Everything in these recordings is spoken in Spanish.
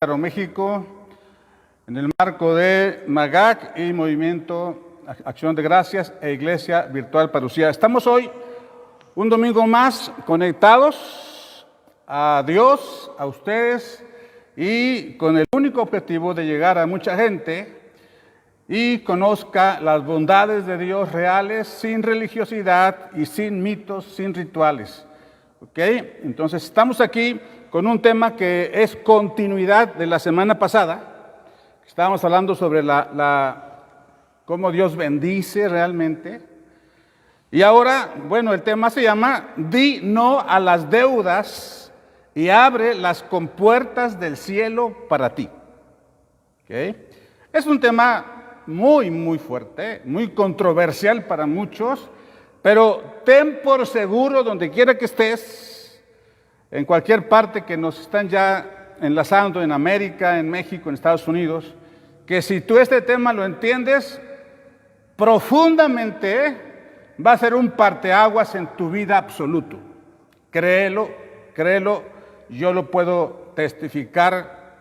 México, en el marco de MAGAC y Movimiento Acción de Gracias e Iglesia Virtual Parucía. Estamos hoy, un domingo más, conectados a Dios, a ustedes, y con el único objetivo de llegar a mucha gente y conozca las bondades de Dios reales, sin religiosidad y sin mitos, sin rituales. ¿Ok? Entonces estamos aquí con un tema que es continuidad de la semana pasada. Estábamos hablando sobre cómo Dios bendice realmente. Y ahora, bueno, el tema se llama Di no a las deudas y abre las compuertas del cielo para ti. ¿Ok? Es un tema muy fuerte, muy controversial para muchos, pero ten por seguro, donde quiera que estés, en cualquier parte que nos están ya enlazando en América, en México, en Estados Unidos, que si tú este tema lo entiendes profundamente, va a ser un parteaguas en tu vida absoluto. Créelo, yo lo puedo testificar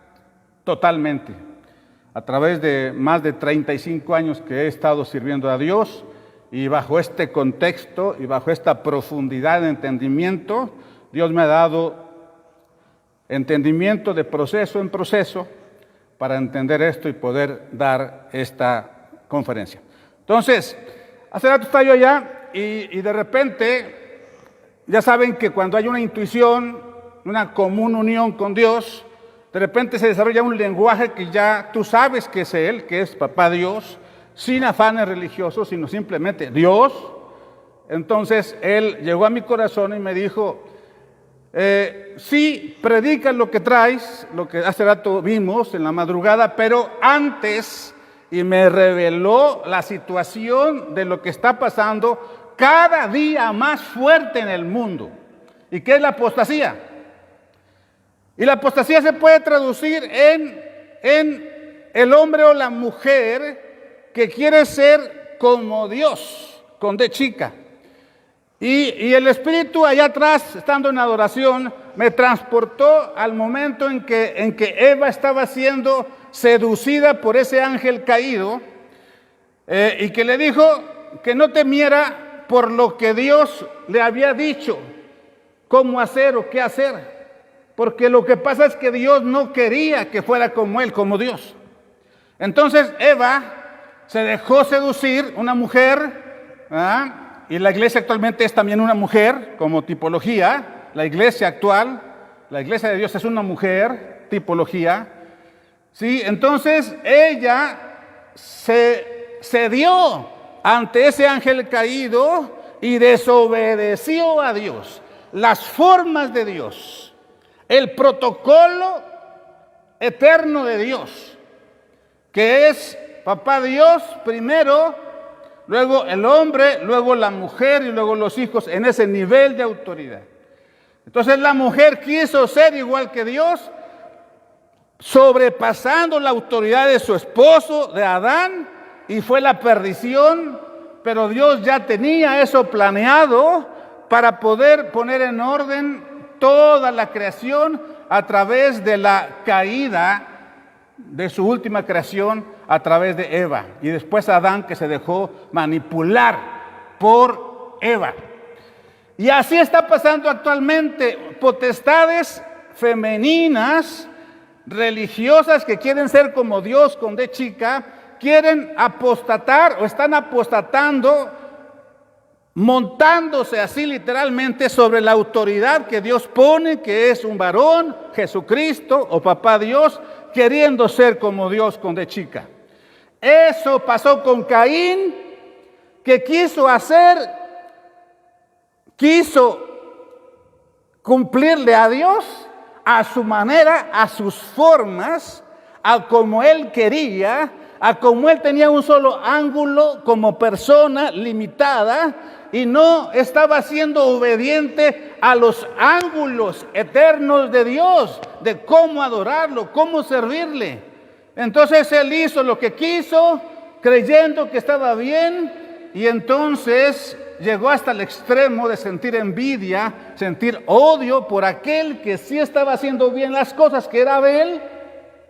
totalmente. A través de más de 35 años que he estado sirviendo a Dios, y bajo este contexto y bajo esta profundidad de entendimiento, Dios me ha dado entendimiento de proceso en proceso para entender esto y poder dar esta conferencia. Entonces, hace rato estaba yo allá y de repente, ya saben que cuando hay una intuición, una común unión con Dios, de repente se desarrolla un lenguaje que ya tú sabes que es Él, que es Papá Dios, sin afanes religiosos, sino simplemente Dios. Entonces Él llegó a mi corazón y me dijo, sí, predica lo que traes, lo que hace rato vimos en la madrugada, pero antes, y me reveló la situación de lo que está pasando cada día más fuerte en el mundo. ¿Y qué es la apostasía? Y la apostasía se puede traducir en el hombre o la mujer que quiere ser como Dios, con D chica. Y el Espíritu allá atrás, estando en adoración, me transportó al momento en que Eva estaba siendo seducida por ese ángel caído, y que le dijo que no temiera por lo que Dios le había dicho, cómo hacer o qué hacer. Porque lo que pasa es que Dios no quería que fuera como Él, como Dios. Entonces Eva se dejó seducir, una mujer, y la iglesia actualmente es también una mujer, como tipología. La iglesia actual, la iglesia de Dios es una mujer, tipología. ¿Sí? Entonces ella se cedió ante ese ángel caído y desobedeció a Dios, las formas de Dios, el protocolo eterno de Dios, que es Papá Dios primero, luego el hombre, luego la mujer y luego los hijos, en ese nivel de autoridad. Entonces la mujer quiso ser igual que Dios, sobrepasando la autoridad de su esposo, de Adán, y fue la perdición, pero Dios ya tenía eso planeado para poder poner en orden toda la creación a través de la caída de su última creación a través de Eva, y después Adán, que se dejó manipular por Eva. Y así está pasando actualmente. Potestades femeninas, religiosas, que quieren ser como Dios con D chica, quieren apostatar o están apostatando, montándose así literalmente sobre la autoridad que Dios pone, que es un varón, Jesucristo o Papá Dios, queriendo ser como Dios con D chica. Eso pasó con Caín, que quiso cumplirle a Dios a su manera, a sus formas, a como él quería, a como él tenía un solo ángulo como persona limitada, y no estaba siendo obediente a los ángulos eternos de Dios, de cómo adorarlo, cómo servirle. Entonces él hizo lo que quiso, creyendo que estaba bien, y entonces llegó hasta el extremo de sentir envidia, sentir odio por aquel que sí estaba haciendo bien las cosas, que era Abel,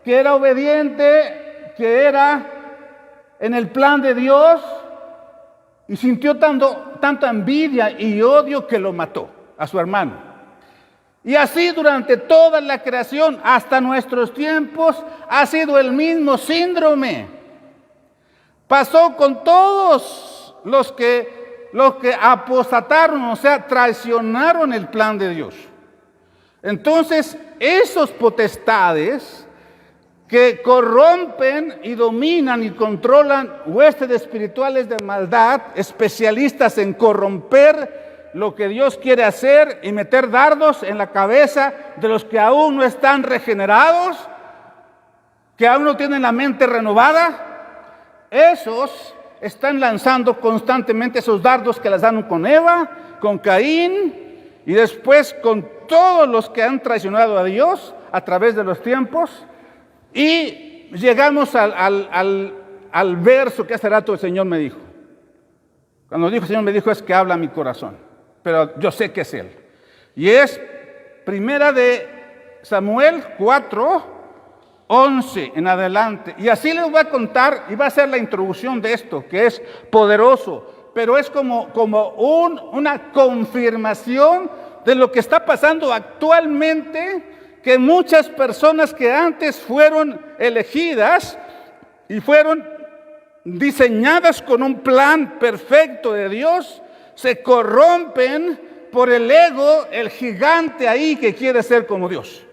que era obediente, que era en el plan de Dios, y sintió tanta envidia y odio que lo mató a su hermano. Y así durante toda la creación, hasta nuestros tiempos, ha sido el mismo síndrome. Pasó con todos los que apostataron, o sea, traicionaron el plan de Dios. Entonces, esos potestades que corrompen y dominan y controlan huestes espirituales de maldad, especialistas en corromper lo que Dios quiere hacer y meter dardos en la cabeza de los que aún no están regenerados, que aún no tienen la mente renovada, esos están lanzando constantemente esos dardos que les dan con Eva, con Caín y después con todos los que han traicionado a Dios a través de los tiempos. Y llegamos al verso que hace rato el Señor me dijo. Cuando dijo el Señor me dijo es que habla mi corazón, pero yo sé que es Él. Y es primera de Samuel 4:11 en adelante. Y así les voy a contar y va a ser la introducción de esto, que es poderoso, pero es como una confirmación de lo que está pasando actualmente, que muchas personas que antes fueron elegidas y fueron diseñadas con un plan perfecto de Dios, se corrompen por el ego, el gigante ahí que quiere ser como Dios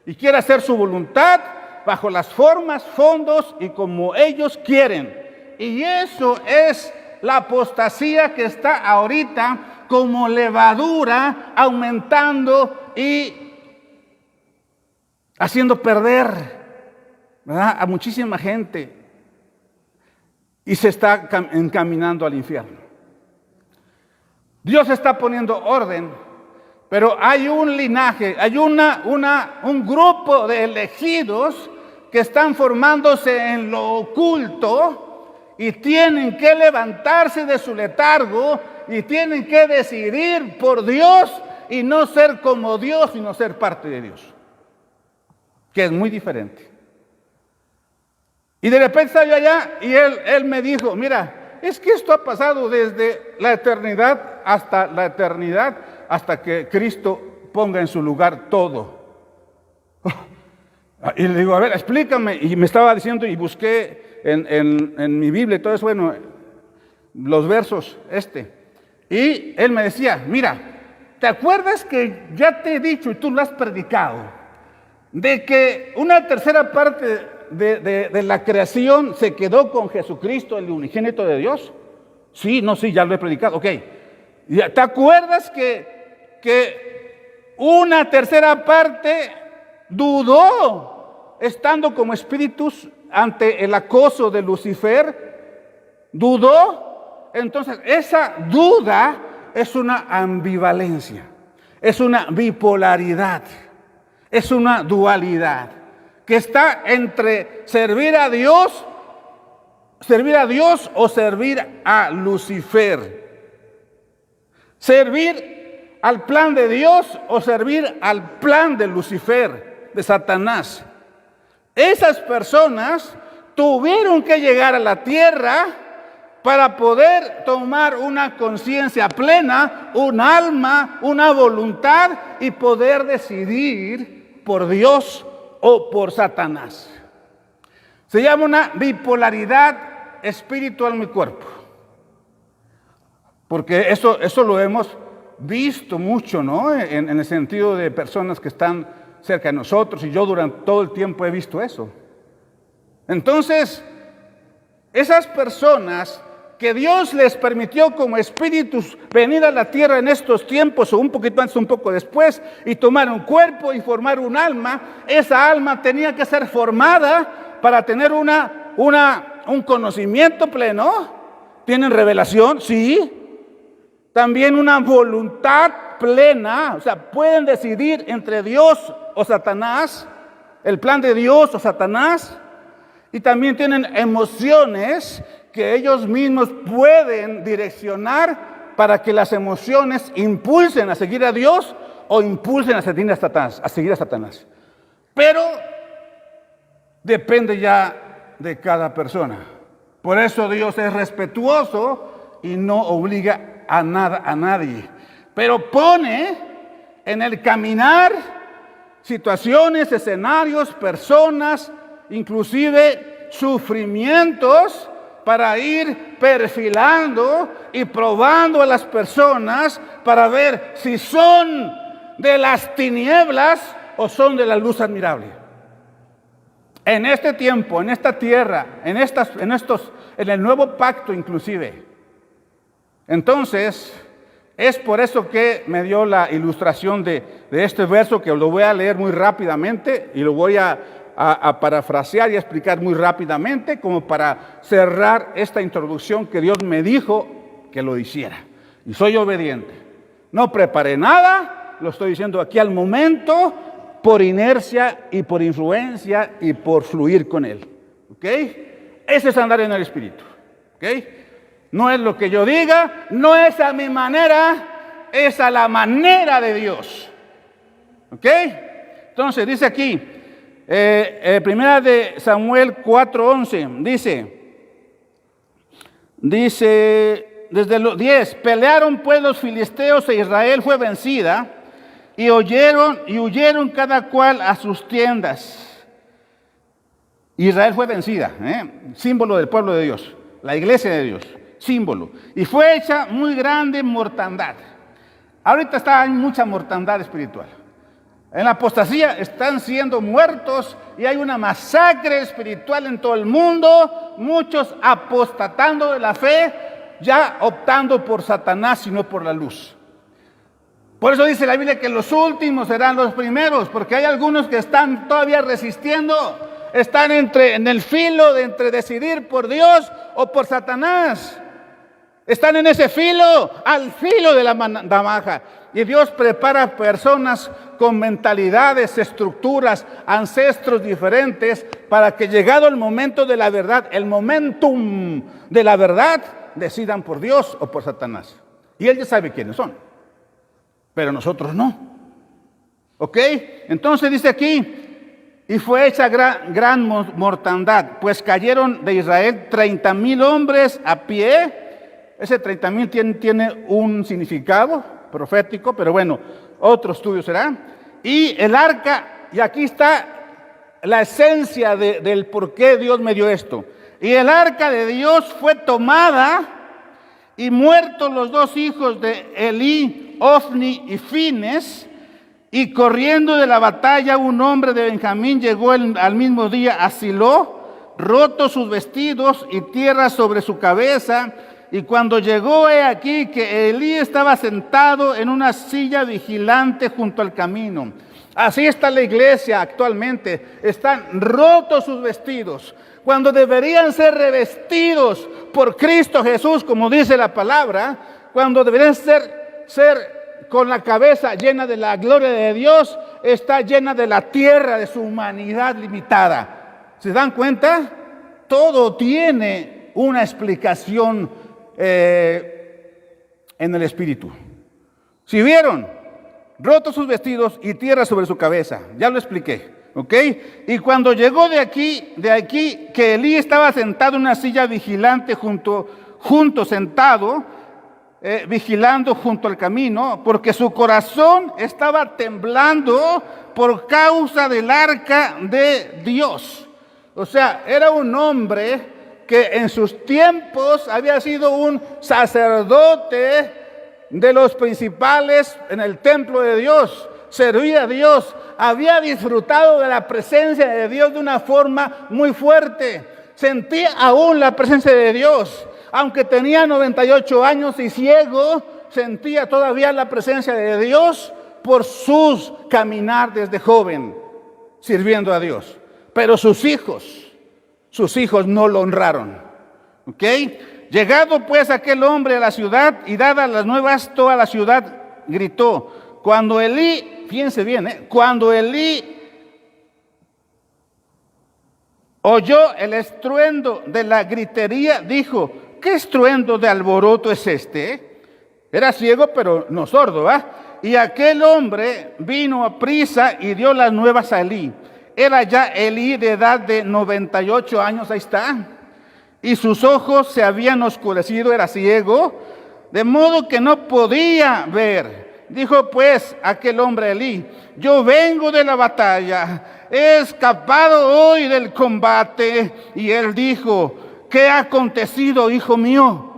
y quiere hacer su voluntad bajo las formas, fondos y como ellos quieren. Y eso es la apostasía que está ahorita como levadura aumentando y haciendo perder, ¿verdad?, a muchísima gente, y se está encaminando al infierno. Dios está poniendo orden, pero hay un linaje, hay un grupo de elegidos que están formándose en lo oculto y tienen que levantarse de su letargo y tienen que decidir por Dios y no ser como Dios, sino ser parte de Dios, que es muy diferente. Y de repente estaba yo allá y él me dijo, mira, es que esto ha pasado desde la eternidad, hasta que Cristo ponga en su lugar todo. Y le digo, a ver, explícame. Y me estaba diciendo, y busqué en mi Biblia y todo eso, bueno, los versos Y él me decía, mira, ¿te acuerdas que ya te he dicho y tú lo has predicado? De que una tercera parte de la creación se quedó con Jesucristo, el unigénito de Dios. Sí, ya lo he predicado, ok. ¿Te acuerdas que una tercera parte dudó, estando como espíritus ante el acoso de Lucifer? ¿Dudó? Entonces, esa duda es una ambivalencia, es una bipolaridad, es una dualidad que está entre servir a Dios o servir a Lucifer. Servir al plan de Dios o servir al plan de Lucifer, de Satanás. Esas personas tuvieron que llegar a la tierra para poder tomar una conciencia plena, un alma, una voluntad y poder decidir por Dios o por Satanás. Se llama una bipolaridad espiritual en mi cuerpo. Porque eso lo hemos visto mucho, ¿no? En el sentido de personas que están cerca de nosotros, y yo durante todo el tiempo he visto eso. Entonces, esas personas que Dios les permitió como espíritus venir a la tierra en estos tiempos, o un poquito antes, un poco después, y tomar un cuerpo y formar un alma, esa alma tenía que ser formada para tener un conocimiento pleno. ¿Tienen revelación? Sí. También una voluntad plena, o sea, pueden decidir entre Dios o Satanás, el plan de Dios o Satanás, y también tienen emociones que ellos mismos pueden direccionar para que las emociones impulsen a seguir a Dios o impulsen a seguir a Satanás. Pero depende ya de cada persona. Por eso Dios es respetuoso y no obliga a nada a nadie, pero pone en el caminar situaciones, escenarios, personas, inclusive sufrimientos, para ir perfilando y probando a las personas para ver si son de las tinieblas o son de la luz admirable. En este tiempo, en esta tierra, en el nuevo pacto inclusive. Entonces, es por eso que me dio la ilustración de este verso, que lo voy a leer muy rápidamente y lo voy a parafrasear y a explicar muy rápidamente, como para cerrar esta introducción que Dios me dijo que lo hiciera. Y soy obediente. No preparé nada, lo estoy diciendo aquí al momento, por inercia y por influencia y por fluir con Él. ¿Ok? Ese es andar en el Espíritu. ¿Ok? No es lo que yo diga, no es a mi manera, es a la manera de Dios. ¿Ok? Entonces dice aquí, primera de Samuel 4:11, dice desde los 10, pelearon pues los filisteos e Israel fue vencida, y huyeron cada cual a sus tiendas. Israel fue vencida, símbolo del pueblo de Dios, la iglesia de Dios, símbolo. Y fue hecha muy grande mortandad. Ahorita hay mucha mortandad espiritual. En la apostasía están siendo muertos y hay una masacre espiritual en todo el mundo. Muchos apostatando de la fe, ya optando por Satanás y no por la luz. Por eso dice la Biblia que los últimos serán los primeros, porque hay algunos que están todavía resistiendo, están en el filo de entre decidir por Dios o por Satanás. Están en ese filo, al filo de la navaja. Y Dios prepara personas con mentalidades, estructuras, ancestros diferentes, para que llegado el momento de la verdad, el momentum de la verdad, decidan por Dios o por Satanás. Y Él ya sabe quiénes son, pero nosotros no. ¿Ok? Entonces dice aquí, y fue hecha gran mortandad, pues cayeron de Israel 30,000 hombres a pie. Ese 30,000 tiene un significado profético, pero bueno, otro estudio será. Y el arca, y aquí está la esencia del por qué Dios me dio esto. Y el arca de Dios fue tomada, y muertos los dos hijos de Elí, Ofni y Fines, y corriendo de la batalla un hombre de Benjamín llegó al mismo día a Silo, rotos sus vestidos y tierra sobre su cabeza. Y cuando llegó, he aquí que Elí estaba sentado en una silla vigilante junto al camino. Así está la iglesia actualmente. Están rotos sus vestidos, cuando deberían ser revestidos por Cristo Jesús, como dice la palabra, cuando deberían ser con la cabeza llena de la gloria de Dios, está llena de la tierra, de su humanidad limitada. ¿Se dan cuenta? Todo tiene una explicación en el Espíritu. Si vieron, rotos sus vestidos y tierra sobre su cabeza, ya lo expliqué, ¿ok? Y cuando llegó de aquí, que Elí estaba sentado en una silla vigilante vigilando junto al camino, porque su corazón estaba temblando por causa del arca de Dios. O sea, era un hombre que en sus tiempos había sido un sacerdote de los principales en el templo de Dios, servía a Dios, había disfrutado de la presencia de Dios de una forma muy fuerte, sentía aún la presencia de Dios, aunque tenía 98 años y ciego, sentía todavía la presencia de Dios por sus caminar desde joven, sirviendo a Dios. Pero sus hijos no lo honraron. ¿Ok? Llegado pues aquel hombre a la ciudad y dadas las nuevas, toda la ciudad gritó. Cuando Elí, fíjense bien, cuando Elí oyó el estruendo de la gritería, dijo: ¿qué estruendo de alboroto es este? Era ciego, pero no sordo, ¿va? Y aquel hombre vino a prisa y dio las nuevas a Elí. Era ya Elí de edad de 98 años, ahí está, y sus ojos se habían oscurecido, era ciego, de modo que no podía ver. Dijo pues aquel hombre a Elí: yo vengo de la batalla, he escapado hoy del combate. Y él dijo: ¿qué ha acontecido, hijo mío?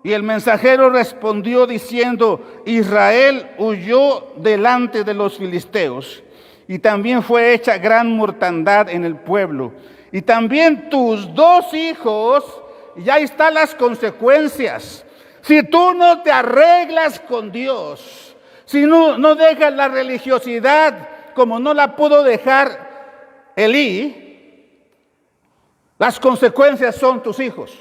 Y el mensajero respondió diciendo: Israel huyó delante de los filisteos, y también fue hecha gran mortandad en el pueblo. Y también tus 2 hijos, y ahí están las consecuencias. Si tú no te arreglas con Dios, si no dejas la religiosidad como no la pudo dejar Elí, las consecuencias son tus hijos.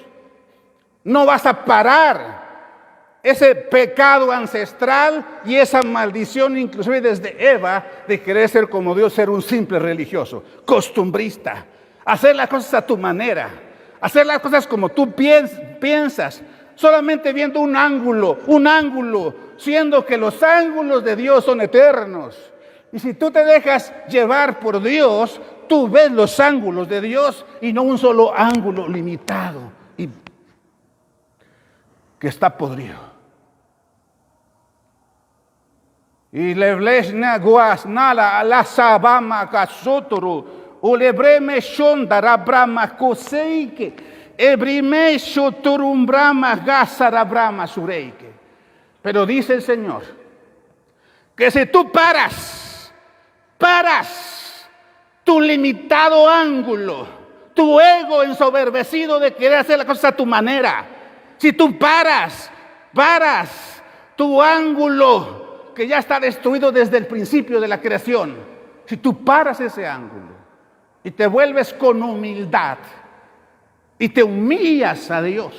No vas a parar ese pecado ancestral y esa maldición, inclusive desde Eva, de querer ser como Dios, ser un simple religioso, costumbrista, hacer las cosas a tu manera, hacer las cosas como tú piensas, solamente viendo un ángulo, siendo que los ángulos de Dios son eternos. Y si tú te dejas llevar por Dios, tú ves los ángulos de Dios y no un solo ángulo limitado y que está podrido. Y leblesna guasnala ala sabama kasotoro ulebreme shondara brahma koseike ebrime shotorum brahma gasara brahma sureike. Pero dice el Señor que si tú paras tu limitado ángulo, tu ego ensoberbecido de querer hacer las cosas a tu manera, si tú paras tu ángulo que ya está destruido desde el principio de la creación, si tú paras ese ángulo y te vuelves con humildad y te humillas a Dios,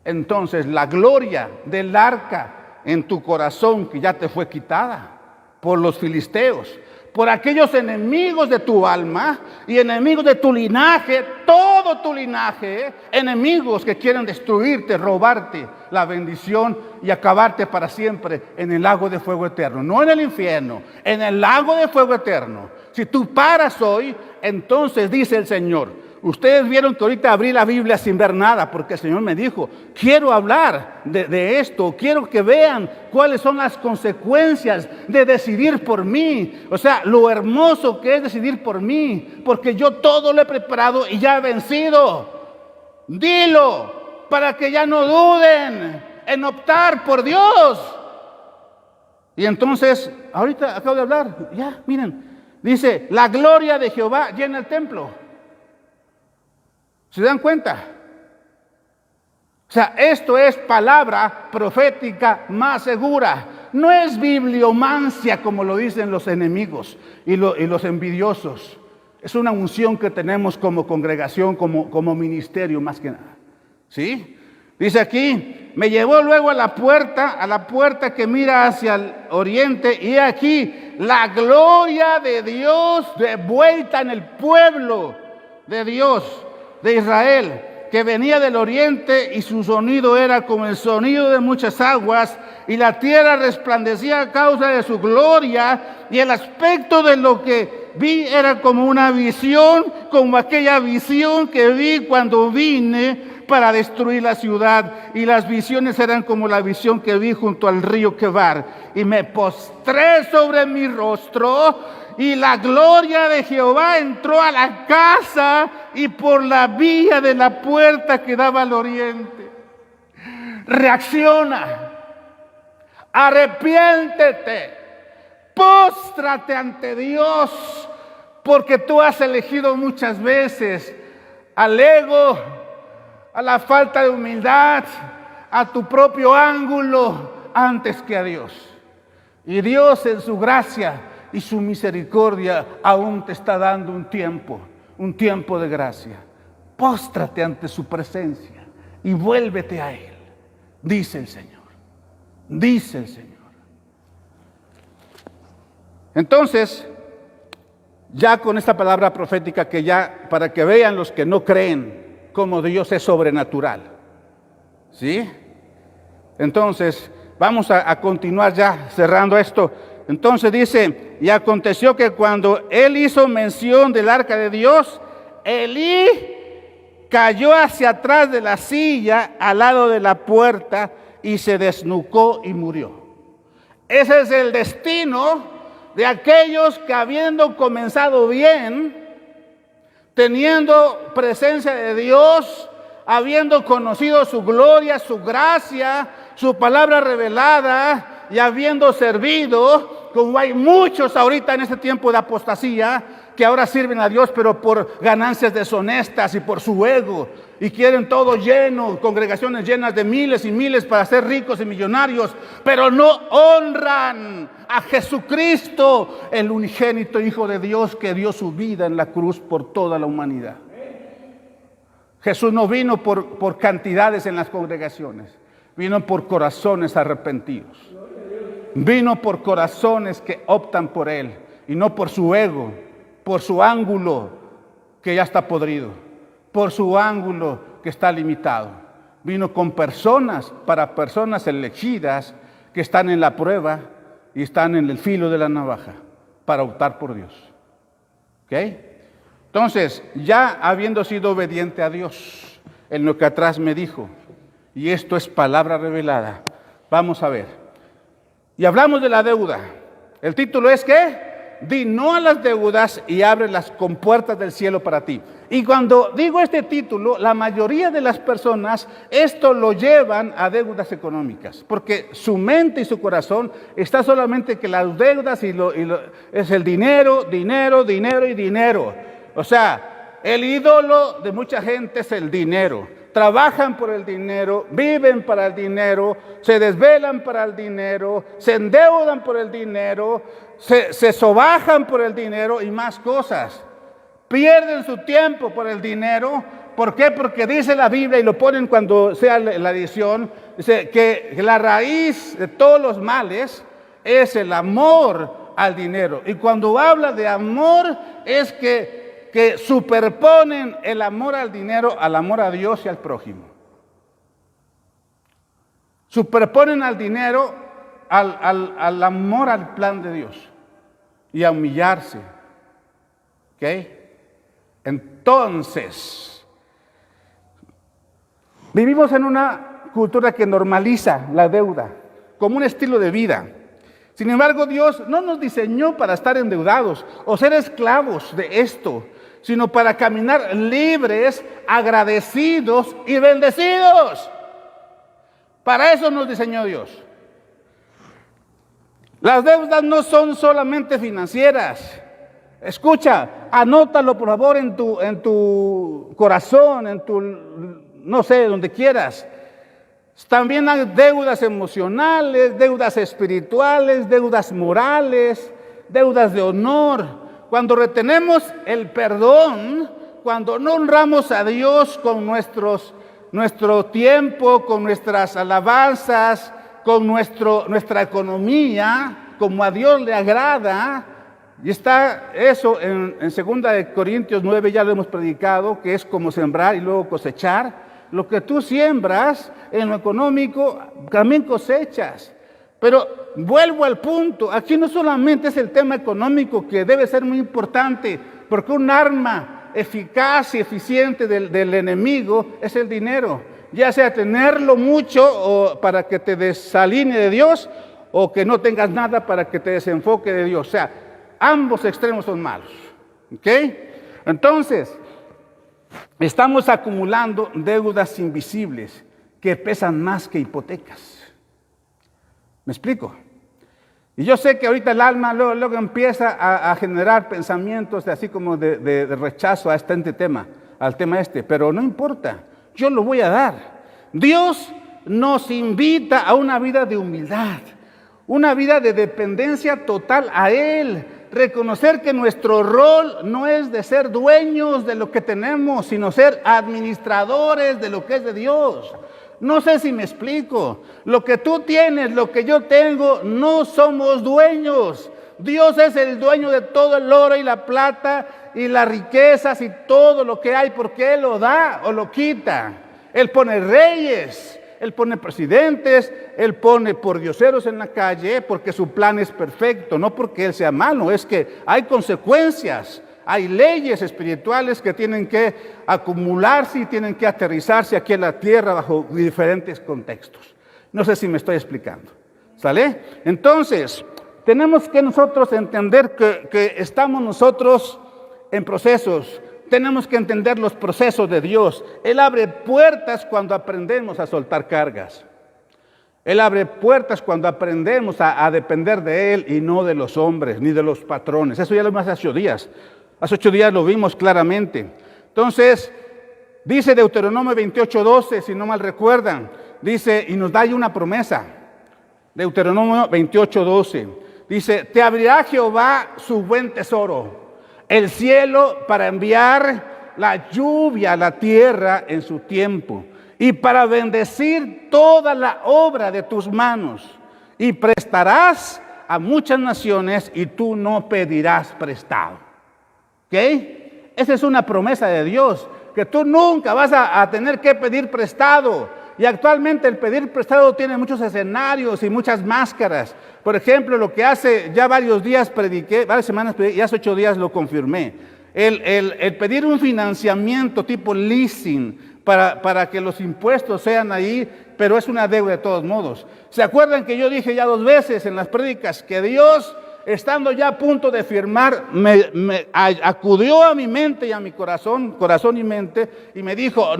entonces la gloria del arca en tu corazón, que ya te fue quitada por los filisteos, por aquellos enemigos de tu alma y enemigos de tu linaje, todo tu linaje, enemigos que quieren destruirte, robarte la bendición y acabarte para siempre en el lago de fuego eterno, no en el infierno, en el lago de fuego eterno. Si tú paras hoy, entonces dice el Señor. Ustedes vieron que ahorita abrí la Biblia sin ver nada, porque el Señor me dijo: quiero hablar de esto, quiero que vean cuáles son las consecuencias de decidir por mí. O sea, lo hermoso que es decidir por mí, porque yo todo lo he preparado y ya he vencido. Dilo, para que ya no duden en optar por Dios. Y entonces, ahorita acabo de hablar, ya, miren, dice: la gloria de Jehová llena el templo. ¿Se dan cuenta? O sea, esto es palabra profética más segura. No es bibliomancia como lo dicen los enemigos y los envidiosos. Es una unción que tenemos como congregación, como ministerio más que nada. ¿Sí? Dice aquí: me llevó luego a la puerta que mira hacia el oriente, y aquí la gloria de Dios de vuelta en el pueblo de Dios, de Israel, que venía del oriente, y su sonido era como el sonido de muchas aguas, y la tierra resplandecía a causa de su gloria, y el aspecto de lo que vi era como una visión, como aquella visión que vi cuando vine para destruir la ciudad, y las visiones eran como la visión que vi junto al río Quebar, y me postré sobre mi rostro, y la gloria de Jehová entró a la casa y por la vía de la puerta que daba al oriente. Reacciona, arrepiéntete, póstrate ante Dios, porque tú has elegido muchas veces al ego, a la falta de humildad, a tu propio ángulo antes que a Dios. Y Dios, en su gracia y su misericordia, aún te está dando un tiempo de gracia. Póstrate ante su presencia y vuélvete a Él, dice el Señor. Dice el Señor. Entonces, ya con esta palabra profética, que ya, para que vean los que no creen cómo Dios es sobrenatural, ¿sí? Entonces, vamos a continuar ya cerrando esto. Entonces dice, y aconteció que cuando él hizo mención del arca de Dios, Elí cayó hacia atrás de la silla al lado de la puerta y se desnucó y murió. Ese es el destino de aquellos que, habiendo comenzado bien, teniendo presencia de Dios, habiendo conocido su gloria, su gracia, su palabra revelada y habiendo servido, como hay muchos ahorita en este tiempo de apostasía, que ahora sirven a Dios pero por ganancias deshonestas y por su ego, y quieren todo lleno, congregaciones llenas de miles y miles para ser ricos y millonarios, pero no honran a Jesucristo, el unigénito Hijo de Dios que dio su vida en la cruz por toda la humanidad. Jesús no vino por cantidades en las congregaciones, vino por corazones arrepentidos, vino por corazones que optan por Él y no por su ego, por su ángulo que ya está podrido, por su ángulo que está limitado. Vino con personas, para personas elegidas que están en la prueba y están en el filo de la navaja para optar por Dios. ¿Ok? Entonces, ya habiendo sido obediente a Dios en lo que atrás me dijo, y esto es palabra revelada, vamos a ver. Y hablamos de la deuda. El título es ¿qué? Di no a las deudas y abre las compuertas del cielo para ti. Y cuando digo este título, la mayoría de las personas esto lo llevan a deudas económicas, porque su mente y su corazón está solamente que las deudas es el dinero, dinero, dinero y dinero. O sea, el ídolo de mucha gente es el dinero. Trabajan por el dinero, viven para el dinero, se desvelan para el dinero, se endeudan por el dinero, se sobajan por el dinero y más cosas. Pierden su tiempo por el dinero. ¿Por qué? Porque dice la Biblia, y lo ponen cuando sea la edición, dice que la raíz de todos los males es el amor al dinero. Y cuando habla de amor es que superponen el amor al dinero al amor a Dios y al prójimo. Superponen al dinero al amor al plan de Dios y a humillarse. ¿Ok? Entonces, vivimos en una cultura que normaliza la deuda como un estilo de vida. Sin embargo, Dios no nos diseñó para estar endeudados o ser esclavos de esto, sino para caminar libres, agradecidos y bendecidos. Para eso nos diseñó Dios. Las deudas no son solamente financieras. Escucha, anótalo por favor en tu corazón, no sé, donde quieras. También hay deudas emocionales, deudas espirituales, deudas morales, deudas de honor. Cuando retenemos el perdón, cuando no honramos a Dios con nuestro tiempo, con nuestras alabanzas, con nuestra economía, como a Dios le agrada, y está eso en 2 Corintios 9, ya lo hemos predicado, que es como sembrar y luego cosechar. Lo que tú siembras en lo económico, también cosechas. Pero vuelvo al punto, aquí no solamente es el tema económico que debe ser muy importante, porque un arma eficaz y eficiente del enemigo es el dinero, ya sea tenerlo mucho o para que te desalinee de Dios, o que no tengas nada para que te desenfoque de Dios. O sea, ambos extremos son malos. ¿Ok? Entonces, estamos acumulando deudas invisibles que pesan más que hipotecas. ¿Me explico? Y yo sé que ahorita el alma luego empieza a generar pensamientos así como de rechazo a este tema, al tema este, pero no importa, yo lo voy a dar. Dios nos invita a una vida de humildad, una vida de dependencia total a Él. Reconocer que nuestro rol no es de ser dueños de lo que tenemos, sino ser administradores de lo que es de Dios. No sé si me explico. Lo que tú tienes, lo que yo tengo, no somos dueños. Dios es el dueño de todo el oro y la plata y las riquezas y todo lo que hay, porque Él lo da o lo quita. Él pone reyes, Él pone presidentes, Él pone pordioseros en la calle porque su plan es perfecto, no porque Él sea malo, es que hay consecuencias, hay leyes espirituales que tienen que acumularse y tienen que aterrizarse aquí en la tierra bajo diferentes contextos. No sé si me estoy explicando, ¿sale? Entonces, tenemos que nosotros entender que estamos nosotros en procesos. Tenemos que entender los procesos de Dios. Él abre puertas cuando aprendemos a soltar cargas. Él abre puertas cuando aprendemos a depender de Él y no de los hombres ni de los patrones. Eso ya lo vimos hace 8 días. Hace 8 días lo vimos claramente. Entonces, dice Deuteronomio 28:12, si no mal recuerdan, dice, y nos da ahí una promesa. Deuteronomio 28:12. Dice, te abrirá Jehová su buen tesoro, el cielo para enviar la lluvia a la tierra en su tiempo y para bendecir toda la obra de tus manos. Y prestarás a muchas naciones y tú no pedirás prestado. ¿Ok? Esa es una promesa de Dios, que tú nunca vas a tener que pedir prestado. Y actualmente el pedir prestado tiene muchos escenarios y muchas máscaras. Por ejemplo, lo que hace ya varios días prediqué, varias semanas prediqué, y hace 8 días lo confirmé. El pedir un financiamiento tipo leasing para que los impuestos sean ahí, pero es una deuda de todos modos. ¿Se acuerdan que yo dije ya 2 veces en las prédicas que Dios, estando ya a punto de firmar, acudió a mi mente y a mi corazón y mente, y me dijo,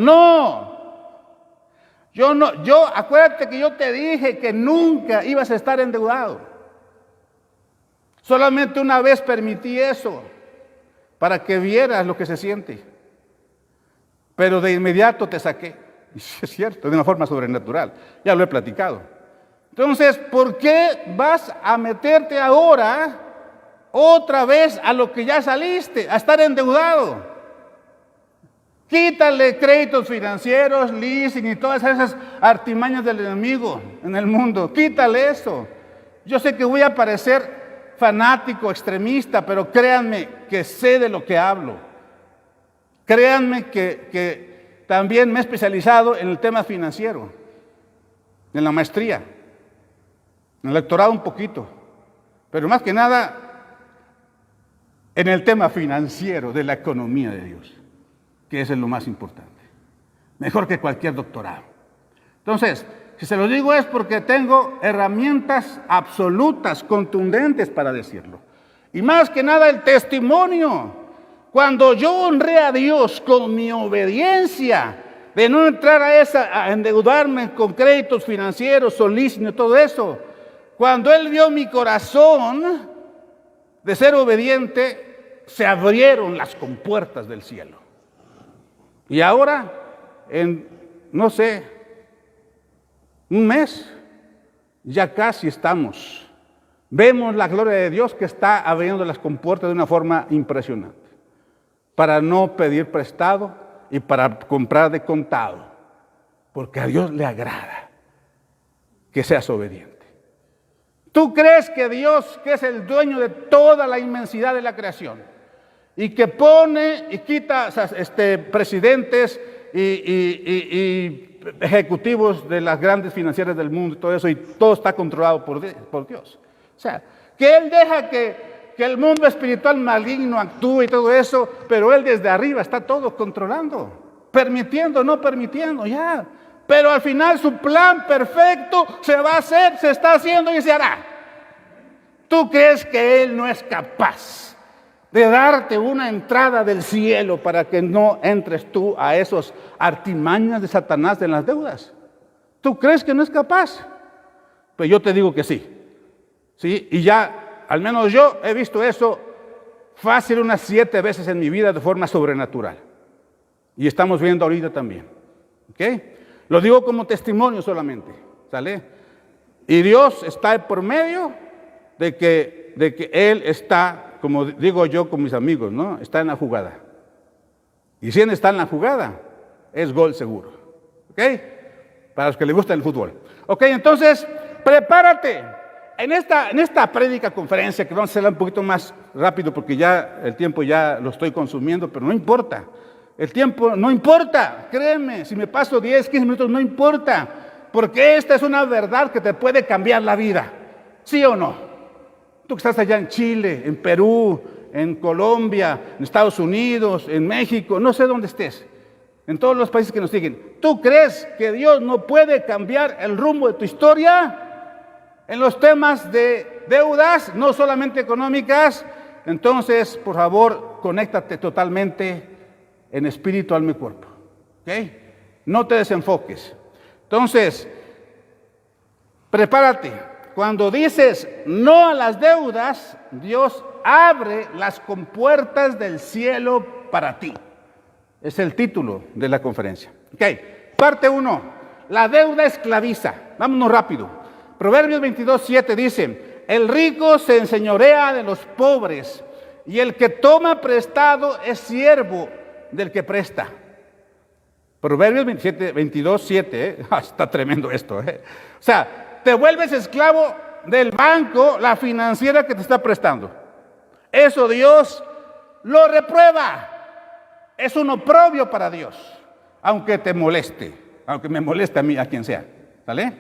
acuérdate que yo te dije que nunca ibas a estar endeudado. Solamente una vez permití eso, para que vieras lo que se siente. Pero de inmediato te saqué. Y es cierto, de una forma sobrenatural. Ya lo he platicado. Entonces, ¿por qué vas a meterte ahora otra vez a lo que ya saliste, a estar endeudado? Quítale créditos financieros, leasing y todas esas artimañas del enemigo en el mundo. Quítale eso. Yo sé que voy a parecer fanático, extremista, pero créanme que sé de lo que hablo. Créanme que también me he especializado en el tema financiero, en la maestría, en el doctorado un poquito, pero más que nada en el tema financiero de la economía de Dios, que es lo más importante, mejor que cualquier doctorado. Entonces, si se lo digo es porque tengo herramientas absolutas, contundentes para decirlo. Y más que nada el testimonio. Cuando yo honré a Dios con mi obediencia, de no entrar a endeudarme con créditos financieros, solícitos, todo eso. Cuando Él vio mi corazón de ser obediente, se abrieron las compuertas del cielo. Y ahora, en, no sé, un mes, ya casi estamos. Vemos la gloria de Dios que está abriendo las compuertas de una forma impresionante. Para no pedir prestado y para comprar de contado. Porque a Dios le agrada que seas obediente. ¿Tú crees que Dios, que es el dueño de toda la inmensidad de la creación, y que pone y quita presidentes y ejecutivos de las grandes financieras del mundo y todo eso, y todo está controlado por Dios? O sea, que Él deja que el mundo espiritual maligno actúe y todo eso, pero Él desde arriba está todo controlando, permitiendo, no permitiendo, ya. Pero al final su plan perfecto se va a hacer, se está haciendo y se hará. ¿Tú crees que Él no es capaz de darte una entrada del cielo para que no entres tú a esos artimañas de Satanás de las deudas? ¿Tú crees que no es capaz? Pues yo te digo que sí. Sí, y ya, al menos yo he visto eso fácil unas 7 veces en mi vida de forma sobrenatural. Y estamos viendo ahorita también. ¿Ok? Lo digo como testimonio solamente. ¿Sale? Y Dios está por medio de que Él está, como digo yo con mis amigos, ¿no? Está en la jugada. Y si Él está en la jugada, es gol seguro. ¿Ok? Para los que les gusta el fútbol. Ok, entonces, prepárate. En esta prédica conferencia, que vamos a hacerla un poquito más rápido porque ya el tiempo ya lo estoy consumiendo, pero no importa. El tiempo no importa, créeme, si me paso 10, 15 minutos, no importa. porque esta es una verdad que te puede cambiar la vida. ¿Sí o no? Tú que estás allá en Chile, en Perú, en Colombia, en Estados Unidos, en México, no sé dónde estés, en todos los países que nos siguen. ¿Tú crees que Dios no puede cambiar el rumbo de tu historia en los temas de deudas, no solamente económicas? Entonces, por favor, conéctate totalmente en espíritu, alma y cuerpo. ¿Ok? No te desenfoques. Entonces, prepárate. Cuando dices no a las deudas, Dios abre las compuertas del cielo para ti. Es el título de la conferencia. Ok, parte 1. La deuda esclaviza. Vámonos rápido. Proverbios 22:7 dice: el rico se enseñorea de los pobres, y el que toma prestado es siervo del que presta. Proverbios 22:7. Está tremendo esto. O sea, te vuelves esclavo del banco, la financiera que te está prestando. Eso Dios lo reprueba. Es un oprobio para Dios, aunque te moleste, aunque me moleste a mí, a quien sea. ¿Sale?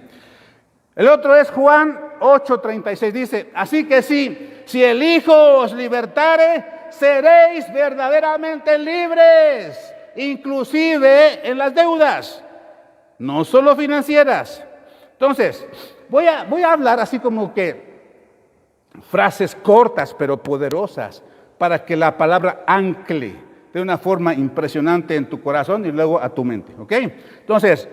El otro es Juan 8:36. Dice: así que si el Hijo os libertare, seréis verdaderamente libres, inclusive en las deudas, no solo financieras. Entonces, voy a hablar así como que frases cortas pero poderosas para que la palabra ancle de una forma impresionante en tu corazón y luego a tu mente, ¿ok? Entonces,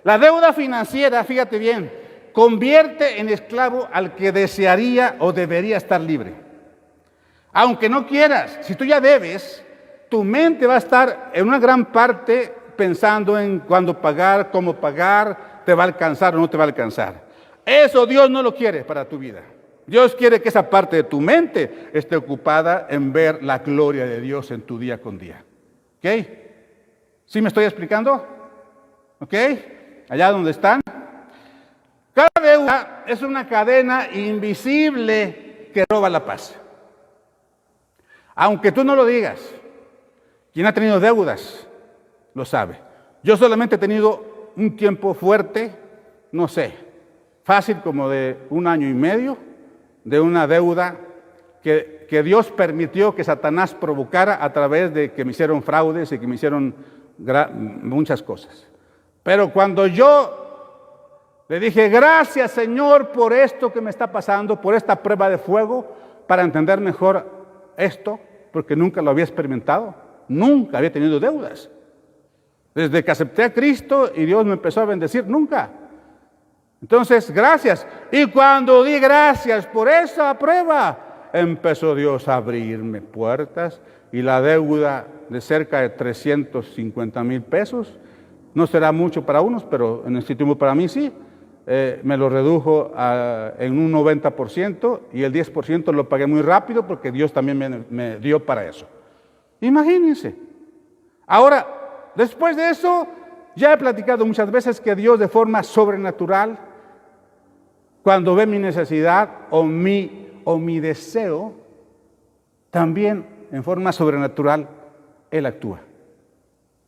la deuda financiera, fíjate bien, convierte en esclavo al que desearía o debería estar libre. Aunque no quieras, si tú ya debes, tu mente va a estar en una gran parte pensando en cuándo pagar, cómo pagar, te va a alcanzar o no te va a alcanzar. Eso Dios no lo quiere para tu vida. Dios quiere que esa parte de tu mente esté ocupada en ver la gloria de Dios en tu día con día. ¿Ok? ¿Sí me estoy explicando? ¿Ok? Allá donde están. Cada deuda es una cadena invisible que roba la paz. Aunque tú no lo digas, quien ha tenido deudas lo sabe. Yo solamente he tenido un tiempo fuerte, no sé, fácil como de 1 año y medio, de una deuda que Dios permitió que Satanás provocara a través de que me hicieron fraudes y que me hicieron muchas cosas. Pero cuando yo le dije: gracias, Señor, por esto que me está pasando, por esta prueba de fuego, para entender mejor esto, porque nunca lo había experimentado, nunca había tenido deudas. Desde que acepté a Cristo y Dios me empezó a bendecir, nunca. Entonces, gracias. Y cuando di gracias por esa prueba, empezó Dios a abrirme puertas, y la deuda de cerca de 350,000 pesos, no será mucho para unos, pero en este tiempo para mí sí, me lo redujo en un 90%, y el 10% lo pagué muy rápido porque Dios también me dio para eso. Imagínense. Ahora, después de eso, ya he platicado muchas veces que Dios de forma sobrenatural, cuando ve mi necesidad o mi deseo, también en forma sobrenatural Él actúa.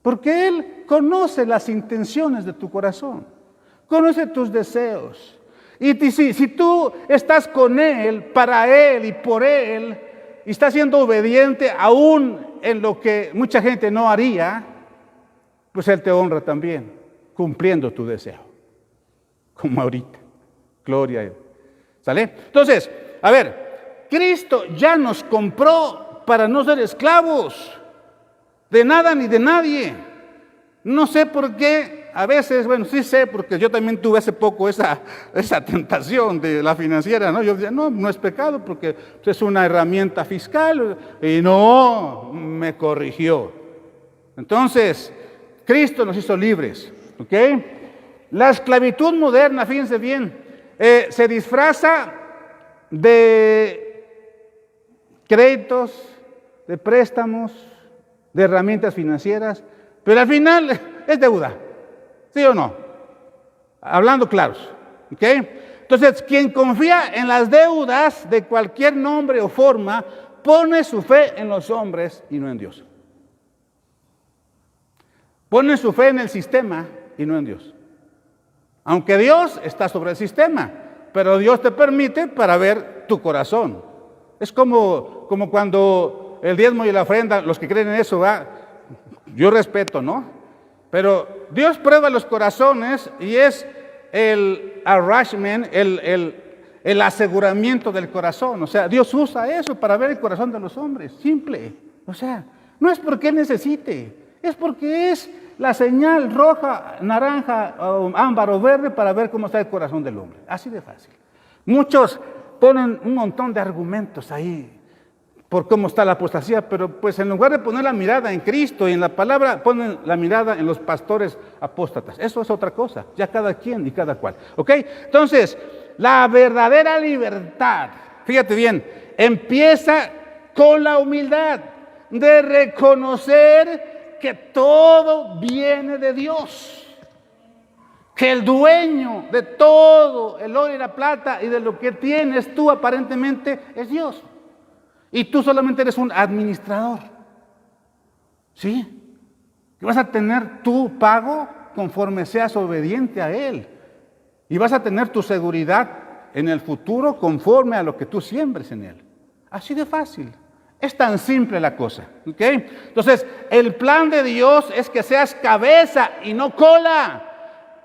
Porque Él conoce las intenciones de tu corazón, conoce tus deseos. Y si tú estás con Él, para Él y por Él, y estás siendo obediente aún en lo que mucha gente no haría, pues Él te honra también, cumpliendo tu deseo, como ahorita. Gloria a Él. ¿Sale? Entonces, a ver, Cristo ya nos compró para no ser esclavos de nada ni de nadie. No sé por qué, a veces, bueno, sí sé, porque yo también tuve hace poco esa tentación de la financiera, ¿no? Yo decía: no es pecado porque es una herramienta fiscal, y no, me corrigió. Entonces, Cristo nos hizo libres, ¿ok? La esclavitud moderna, fíjense bien, se disfraza de créditos, de préstamos, de herramientas financieras, pero al final es deuda, ¿sí o no? Hablando claros, ¿ok? Entonces, quien confía en las deudas de cualquier nombre o forma, pone su fe en los hombres y no en Dios. Pone su fe en el sistema y no en Dios. Aunque Dios está sobre el sistema, pero Dios te permite para ver tu corazón. Es como cuando el diezmo y la ofrenda, los que creen en eso, yo respeto, ¿no? Pero Dios prueba los corazones y es el arrangement, el aseguramiento del corazón. O sea, Dios usa eso para ver el corazón de los hombres, simple. O sea, no es porque Él necesite, es porque es la señal roja, naranja, ámbar o verde para ver cómo está el corazón del hombre. Así de fácil. Muchos ponen un montón de argumentos ahí por cómo está la apostasía, pero pues en lugar de poner la mirada en Cristo y en la palabra, ponen la mirada en los pastores apóstatas. Eso es otra cosa, ya cada quien y cada cual. ¿Ok? Entonces, la verdadera libertad, fíjate bien, empieza con la humildad de reconocer que todo viene de Dios. Que el dueño de todo el oro y la plata y de lo que tienes tú aparentemente es Dios. Y tú solamente eres un administrador. ¿Sí? Que vas a tener tu pago conforme seas obediente a Él. Y vas a tener tu seguridad en el futuro conforme a lo que tú siembres en Él. Así de fácil. Es tan simple la cosa. ¿Ok? Entonces, el plan de Dios es que seas cabeza y no cola.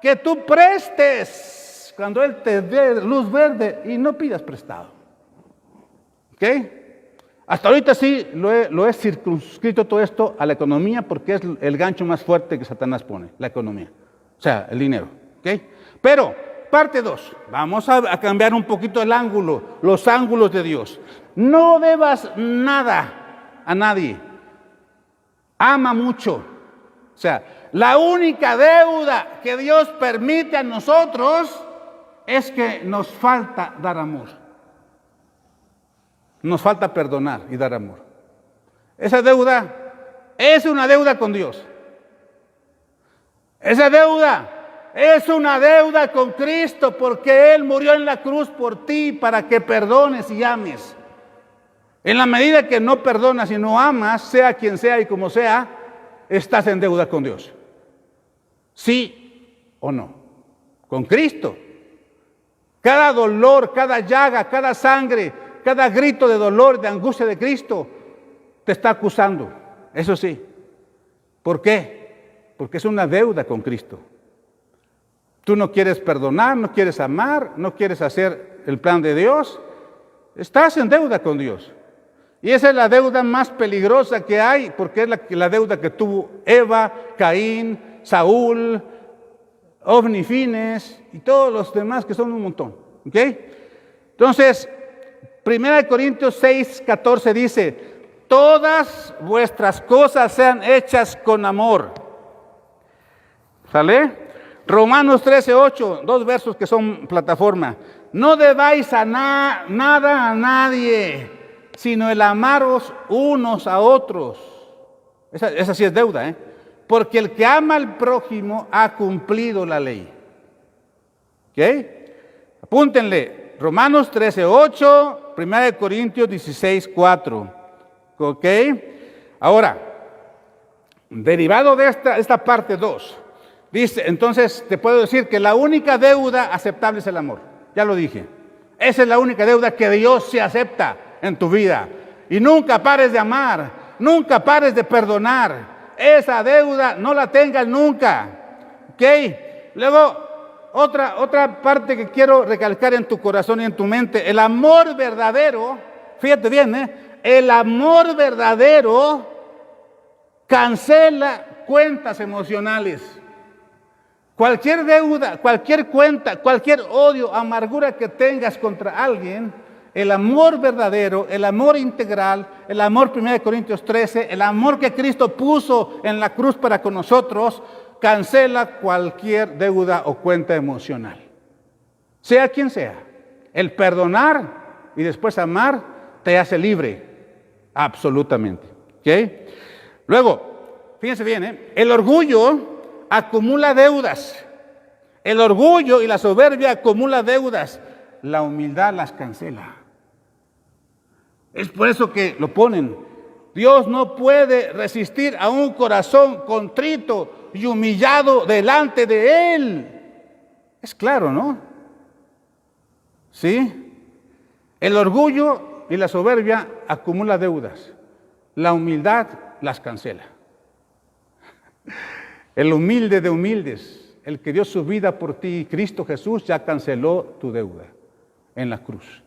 Que tú prestes cuando Él te dé luz verde y no pidas prestado. ¿Ok? Hasta ahorita sí lo he circunscrito todo esto a la economía porque es el gancho más fuerte que Satanás pone, la economía. O sea, el dinero. ¿Ok? Pero, parte 2, vamos a cambiar un poquito el ángulo, los ángulos de Dios. No debas nada a nadie. Ama mucho. O sea, la única deuda que Dios permite a nosotros es que nos falta dar amor. Nos falta perdonar y dar amor. Esa deuda es una deuda con Dios. Esa deuda es una deuda con Cristo porque Él murió en la cruz por ti para que perdones y ames. En la medida que no perdonas y no amas, sea quien sea y como sea, estás en deuda con Dios. ¿Sí o no? Con Cristo. Cada dolor, cada llaga, cada sangre, cada grito de dolor, de angustia de Cristo, te está acusando. Eso sí. ¿Por qué? Porque es una deuda con Cristo. Tú no quieres perdonar, no quieres amar, no quieres hacer el plan de Dios. Estás en deuda con Dios. Y esa es la deuda más peligrosa que hay, porque es la deuda que tuvo Eva, Caín, Saúl, Ofni, Fines y todos los demás que son un montón. ¿Ok? Entonces, 1 Corintios 6, 14 dice, todas vuestras cosas sean hechas con amor. ¿Sale? Romanos 13, 8, 2 versos que son plataforma. No debáis nada a nadie, sino el amaros unos a otros. Esa sí es deuda, ¿eh? Porque el que ama al prójimo ha cumplido la ley. ¿Ok? Apúntenle. Romanos 13, 8, 1 Corintios 16, 4. ¿Ok? Ahora, derivado de esta parte 2, dice, entonces te puedo decir que la única deuda aceptable es el amor. Ya lo dije. Esa es la única deuda que Dios se acepta en tu vida. Y nunca pares de amar, nunca pares de perdonar. Esa deuda no la tengas nunca. ¿Ok? Luego, otra parte que quiero recalcar en tu corazón y en tu mente, el amor verdadero, fíjate bien, el amor verdadero cancela cuentas emocionales. Cualquier deuda, cualquier cuenta, cualquier odio, amargura que tengas contra alguien, el amor verdadero, el amor integral, el amor 1 Corintios 13, el amor que Cristo puso en la cruz para con nosotros, cancela cualquier deuda o cuenta emocional. Sea quien sea. El perdonar y después amar te hace libre. Absolutamente. ¿Ok? Luego, fíjense bien, el orgullo acumula deudas. El orgullo y la soberbia acumula deudas. La humildad las cancela. Es por eso que lo ponen. Dios no puede resistir a un corazón contrito y humillado delante de Él. Es claro, ¿no? ¿Sí? El orgullo y la soberbia acumula deudas. La humildad las cancela. El humilde de humildes, el que dio su vida por ti, Cristo Jesús, ya canceló tu deuda en la cruz.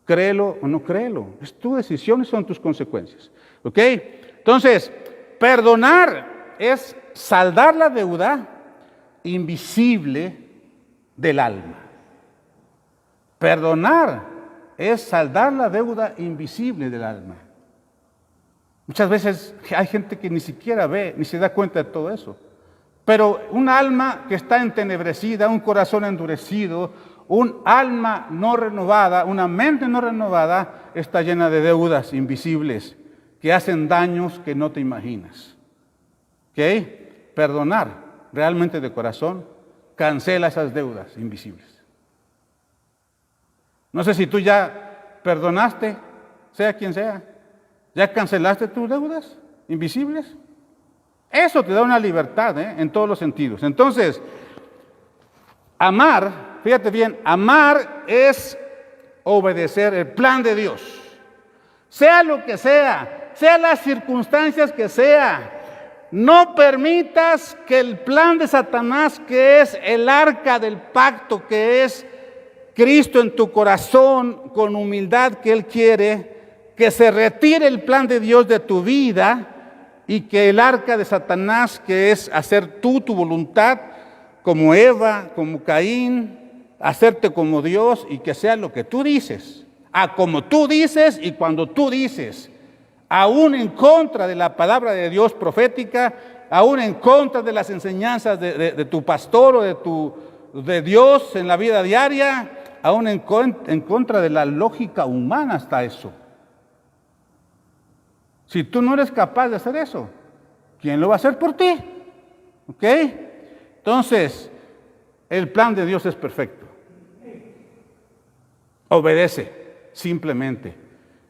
Créelo o no créelo. Es tu decisión y son tus consecuencias. ¿Ok? Entonces, perdonar es saldar la deuda invisible del alma. Perdonar es saldar la deuda invisible del alma. Muchas veces hay gente que ni siquiera ve, ni se da cuenta de todo eso. Pero un alma que está entenebrecida, un corazón endurecido, un alma no renovada, una mente no renovada, está llena de deudas invisibles que hacen daños que no te imaginas. ¿Ok? Perdonar realmente de corazón cancela esas deudas invisibles. No sé si tú ya perdonaste, sea quien sea, ya cancelaste tus deudas invisibles. Eso te da una libertad, en todos los sentidos. Entonces, amar, fíjate bien, amar es obedecer el plan de Dios. Sea lo que sea las circunstancias que sea. No permitas que el plan de Satanás, que es el arca del pacto, que es Cristo en tu corazón, con humildad que Él quiere, que se retire el plan de Dios de tu vida y que el arca de Satanás, que es hacer tú tu voluntad, como Eva, como Caín, hacerte como Dios y que sea lo que tú dices, como tú dices y cuando tú dices, aún en contra de la palabra de Dios profética, aún en contra de las enseñanzas de tu pastor o de Dios en la vida diaria, aún en contra de la lógica humana hasta eso. Si tú no eres capaz de hacer eso, ¿quién lo va a hacer por ti? ¿Ok? Entonces, el plan de Dios es perfecto. Obedece, simplemente.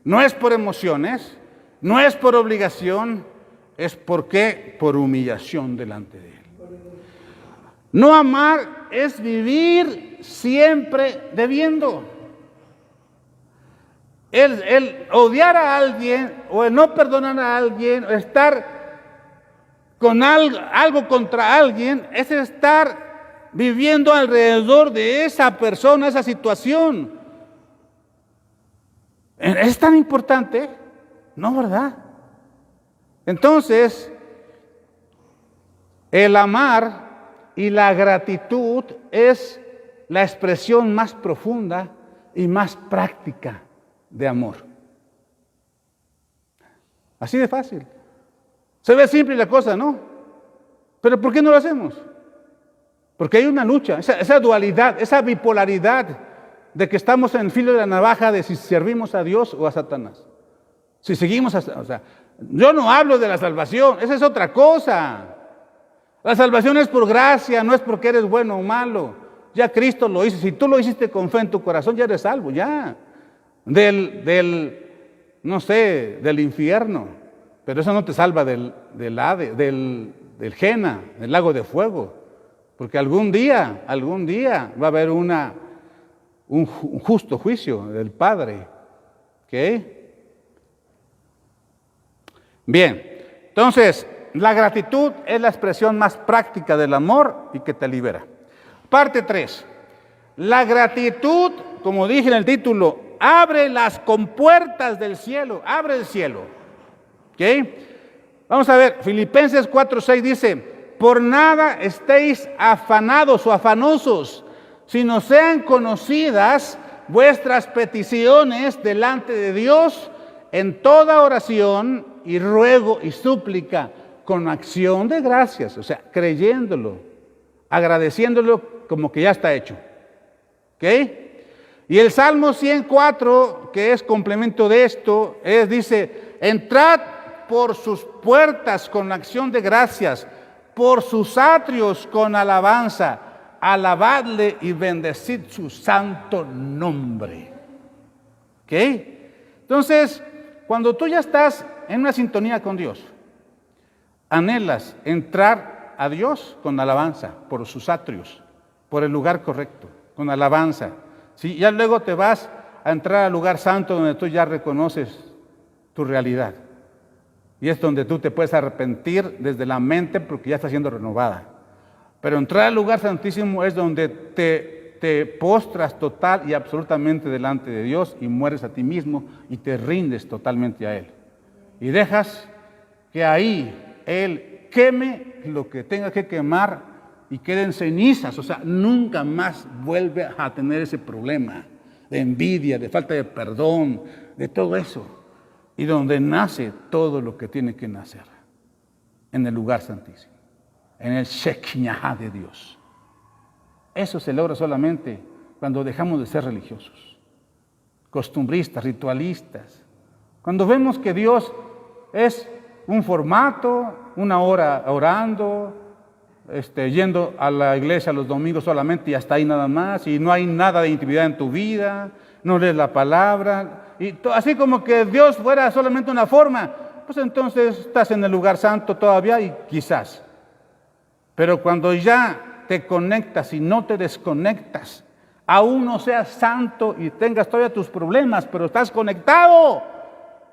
No es por emociones, no es por obligación, es porque por humillación delante de Él. No amar es vivir siempre debiendo. El odiar a alguien o el no perdonar a alguien o estar con algo contra alguien es estar viviendo alrededor de esa persona, esa situación. ¿Es tan importante? No, ¿verdad? Entonces, el amar y la gratitud es la expresión más profunda y más práctica de amor. Así de fácil. Se ve simple la cosa, ¿no? Pero ¿por qué no lo hacemos? Porque hay una lucha, esa dualidad, esa bipolaridad de que estamos en el filo de la navaja de si servimos a Dios o a Satanás. Si seguimos yo no hablo de la salvación, esa es otra cosa. La salvación es por gracia, no es porque eres bueno o malo. Ya Cristo lo hizo. Si tú lo hiciste con fe en tu corazón, ya eres salvo, ya. Del infierno. Pero eso no te salva del Jena, del lago de fuego. Porque algún día va a haber un justo juicio del Padre. ¿Ok? Bien, entonces, la gratitud es la expresión más práctica del amor y que te libera. Parte 3. La gratitud, como dije en el título, abre las compuertas del cielo, abre el cielo. ¿Ok? Vamos a ver, Filipenses 4:6 dice, por nada estéis afanados o afanosos, sino sean conocidas vuestras peticiones delante de Dios en toda oración y ruego y súplica con acción de gracias, o sea, creyéndolo, agradeciéndolo como que ya está hecho. ¿Ok? Y el Salmo 104, que es complemento de esto, dice, entrad por sus puertas con acción de gracias, por sus atrios con alabanza, alabadle y bendecid su santo nombre. ¿Ok? Entonces, cuando tú ya estás en una sintonía con Dios, anhelas entrar a Dios con alabanza por sus atrios, por el lugar correcto, con alabanza. ¿Sí? Ya luego te vas a entrar al lugar santo donde tú ya reconoces tu realidad. Y es donde tú te puedes arrepentir desde la mente porque ya está siendo renovada. Pero entrar al lugar santísimo es donde te postras total y absolutamente delante de Dios y mueres a ti mismo y te rindes totalmente a Él. Y dejas que ahí Él queme lo que tenga que quemar y queden cenizas. O sea, nunca más vuelve a tener ese problema de envidia, de falta de perdón, de todo eso. Y donde nace todo lo que tiene que nacer, en el lugar santísimo, en el Shekinah de Dios. Eso se logra solamente cuando dejamos de ser religiosos, costumbristas, ritualistas. Cuando vemos que Dios es un formato, una hora orando, yendo a la iglesia los domingos solamente y hasta ahí nada más, y no hay nada de intimidad en tu vida, no lees la palabra, y así como que Dios fuera solamente una forma, pues entonces estás en el lugar santo todavía y quizás. Pero cuando ya te conectas y no te desconectas, aún no seas santo y tengas todavía tus problemas, pero estás conectado,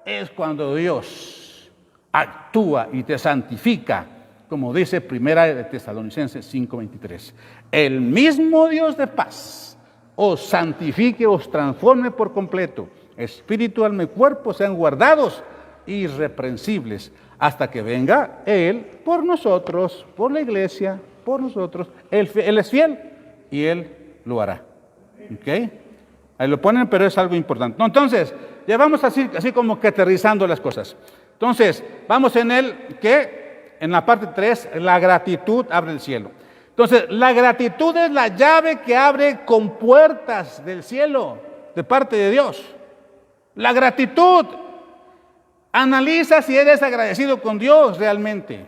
es cuando Dios actúa y te santifica, como dice Primera de Tesalonicenses 5:23. El mismo Dios de paz os santifique, os transforme por completo. Espíritu, alma y cuerpo sean guardados irreprensibles hasta que venga Él por nosotros, por la iglesia, por nosotros. Él es fiel y Él lo hará. ¿Ok? Ahí lo ponen, pero es algo importante. No, entonces, ya vamos así como que aterrizando las cosas. Entonces, vamos en en la parte 3, la gratitud abre el cielo. Entonces, la gratitud es la llave que abre compuertas del cielo de parte de Dios. La gratitud. Analiza si eres agradecido con Dios realmente.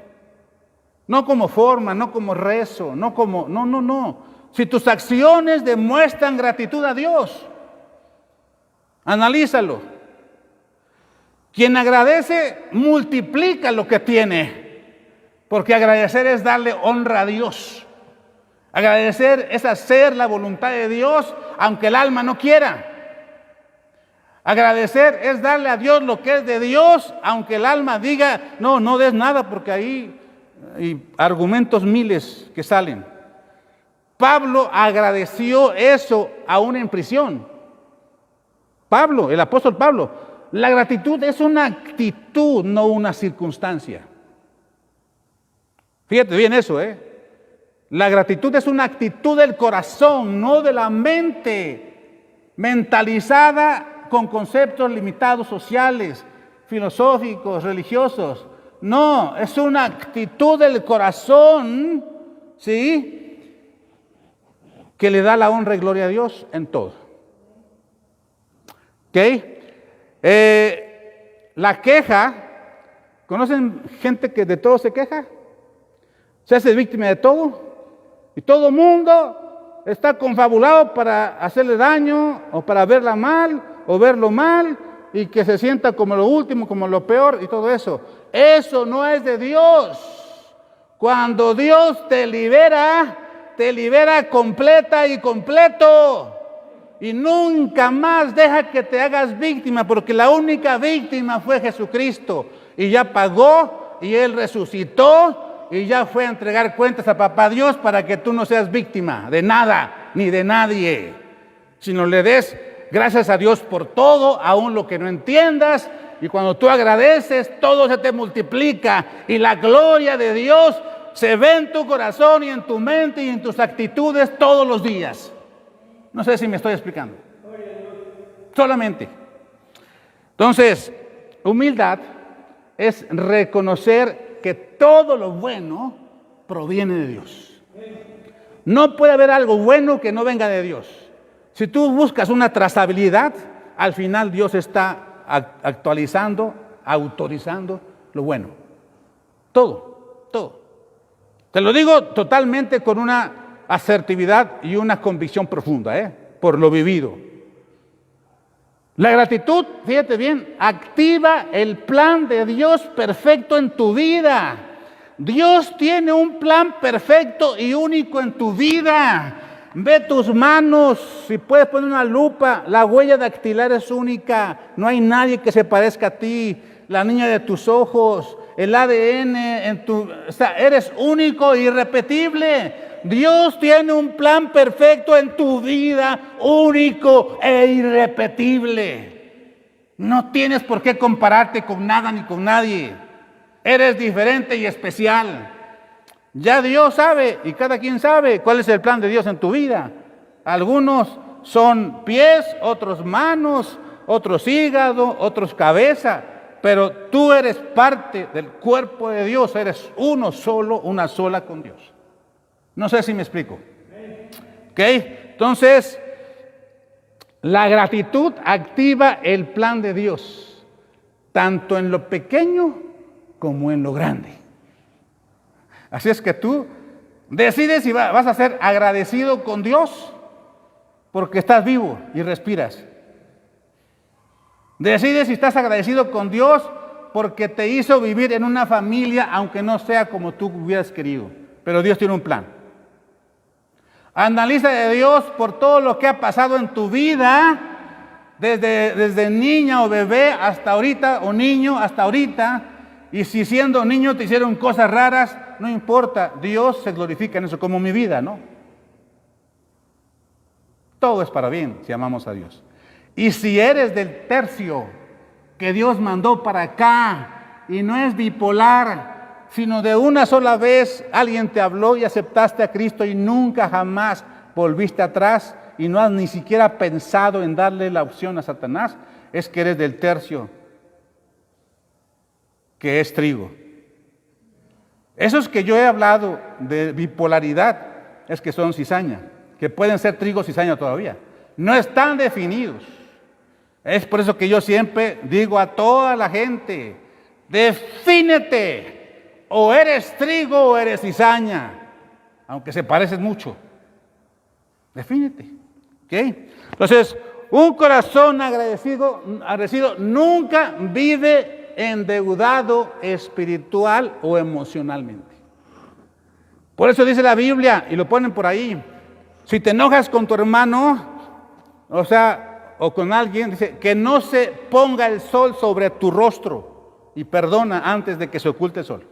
No como forma, no como rezo, no. Si tus acciones demuestran gratitud a Dios, analízalo. Quien agradece multiplica lo que tiene, porque agradecer es darle honra a Dios. Agradecer es hacer la voluntad de Dios aunque el alma no quiera. Agradecer es darle a Dios lo que es de Dios, aunque el alma diga, no des nada, porque ahí hay argumentos miles que salen. Pablo agradeció eso aún en prisión. El apóstol Pablo. La gratitud es una actitud, no una circunstancia. Fíjate bien eso, La gratitud es una actitud del corazón, no de la mente, mentalizada con conceptos limitados sociales, filosóficos, religiosos. No, es una actitud del corazón, ¿sí? Que le da la honra y gloria a Dios en todo. ¿Ok? La queja, ¿conocen gente que de todo se queja? Se hace víctima de todo y todo mundo está confabulado para hacerle daño o para verla mal o verlo mal y que se sienta como lo último, como lo peor y todo eso. Eso no es de Dios. Cuando Dios te libera completa y completo. Y nunca más deja que te hagas víctima, porque la única víctima fue Jesucristo. Y ya pagó, y Él resucitó, y ya fue a entregar cuentas a Papá Dios para que tú no seas víctima de nada, ni de nadie. Sino le des gracias a Dios por todo, aún lo que no entiendas. Y cuando tú agradeces, todo se te multiplica. Y la gloria de Dios se ve en tu corazón y en tu mente y en tus actitudes todos los días. No sé si me estoy explicando. Solamente. Entonces, humildad es reconocer que todo lo bueno proviene de Dios. No puede haber algo bueno que no venga de Dios. Si tú buscas una trazabilidad, al final Dios está actualizando, autorizando lo bueno. Todo. Te lo digo totalmente con una asertividad y una convicción profunda, por lo vivido. La gratitud, fíjate bien, activa el plan de Dios perfecto en tu vida. Dios tiene un plan perfecto y único en tu vida. Ve tus manos, si puedes poner una lupa, la huella dactilar es única, no hay nadie que se parezca a ti, la niña de tus ojos, el ADN o sea, eres único, irrepetible. Dios tiene un plan perfecto en tu vida, único e irrepetible. No tienes por qué compararte con nada ni con nadie. Eres diferente y especial. Ya Dios sabe, y cada quien sabe cuál es el plan de Dios en tu vida. Algunos son pies, otros manos, otros hígado, otros cabeza, pero tú eres parte del cuerpo de Dios, eres uno solo, una sola con Dios. No sé si me explico. ¿Ok? Entonces, la gratitud activa el plan de Dios, tanto en lo pequeño como en lo grande. Así es que tú decides si vas a ser agradecido con Dios porque estás vivo y respiras. Decides si estás agradecido con Dios porque te hizo vivir en una familia aunque no sea como tú hubieras querido. Pero Dios tiene un plan. Analiza de Dios por todo lo que ha pasado en tu vida, desde niña o bebé hasta ahorita, o niño hasta ahorita. Y si siendo niño te hicieron cosas raras, no importa, Dios se glorifica en eso, como mi vida, ¿no? Todo es para bien si amamos a Dios. Y si eres del tercio que Dios mandó para acá, y no es bipolar, sino de una sola vez alguien te habló y aceptaste a Cristo y nunca jamás volviste atrás y no has ni siquiera pensado en darle la opción a Satanás, es que eres del tercio que es trigo. Esos que yo he hablado de bipolaridad es que son cizaña, que pueden ser trigo cizaña todavía. No están definidos. Es por eso que yo siempre digo a toda la gente, defínete, o eres trigo o eres cizaña, aunque se parecen mucho. Defínete. ¿Ok? Entonces, un corazón agradecido nunca vive endeudado espiritual o emocionalmente. Por eso dice la Biblia, y lo ponen por ahí, si te enojas con tu hermano, o con alguien, dice, que no se ponga el sol sobre tu rostro y perdona antes de que se oculte el sol.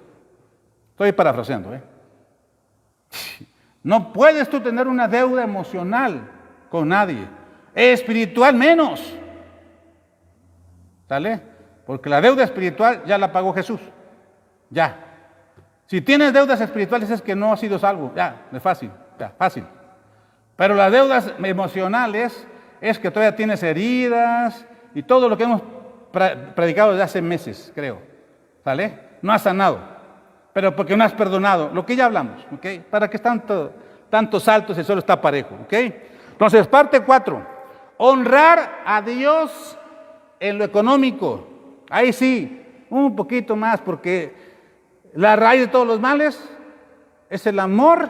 Estoy parafraseando, No puedes tú tener una deuda emocional con nadie, espiritual menos. ¿Sale? Porque la deuda espiritual ya la pagó Jesús. Ya. Si tienes deudas espirituales es que no has sido salvo. Ya, es fácil. Ya, fácil. Pero las deudas emocionales es que todavía tienes heridas y todo lo que hemos predicado desde hace meses, creo. ¿Sale? No has sanado. Pero porque no has perdonado. Lo que ya hablamos. ¿Ok? ¿Para qué tantos saltos y solo está parejo? ¿Ok? Entonces, parte 4. Honrar a Dios en lo económico. Ahí sí, un poquito más, porque la raíz de todos los males es el amor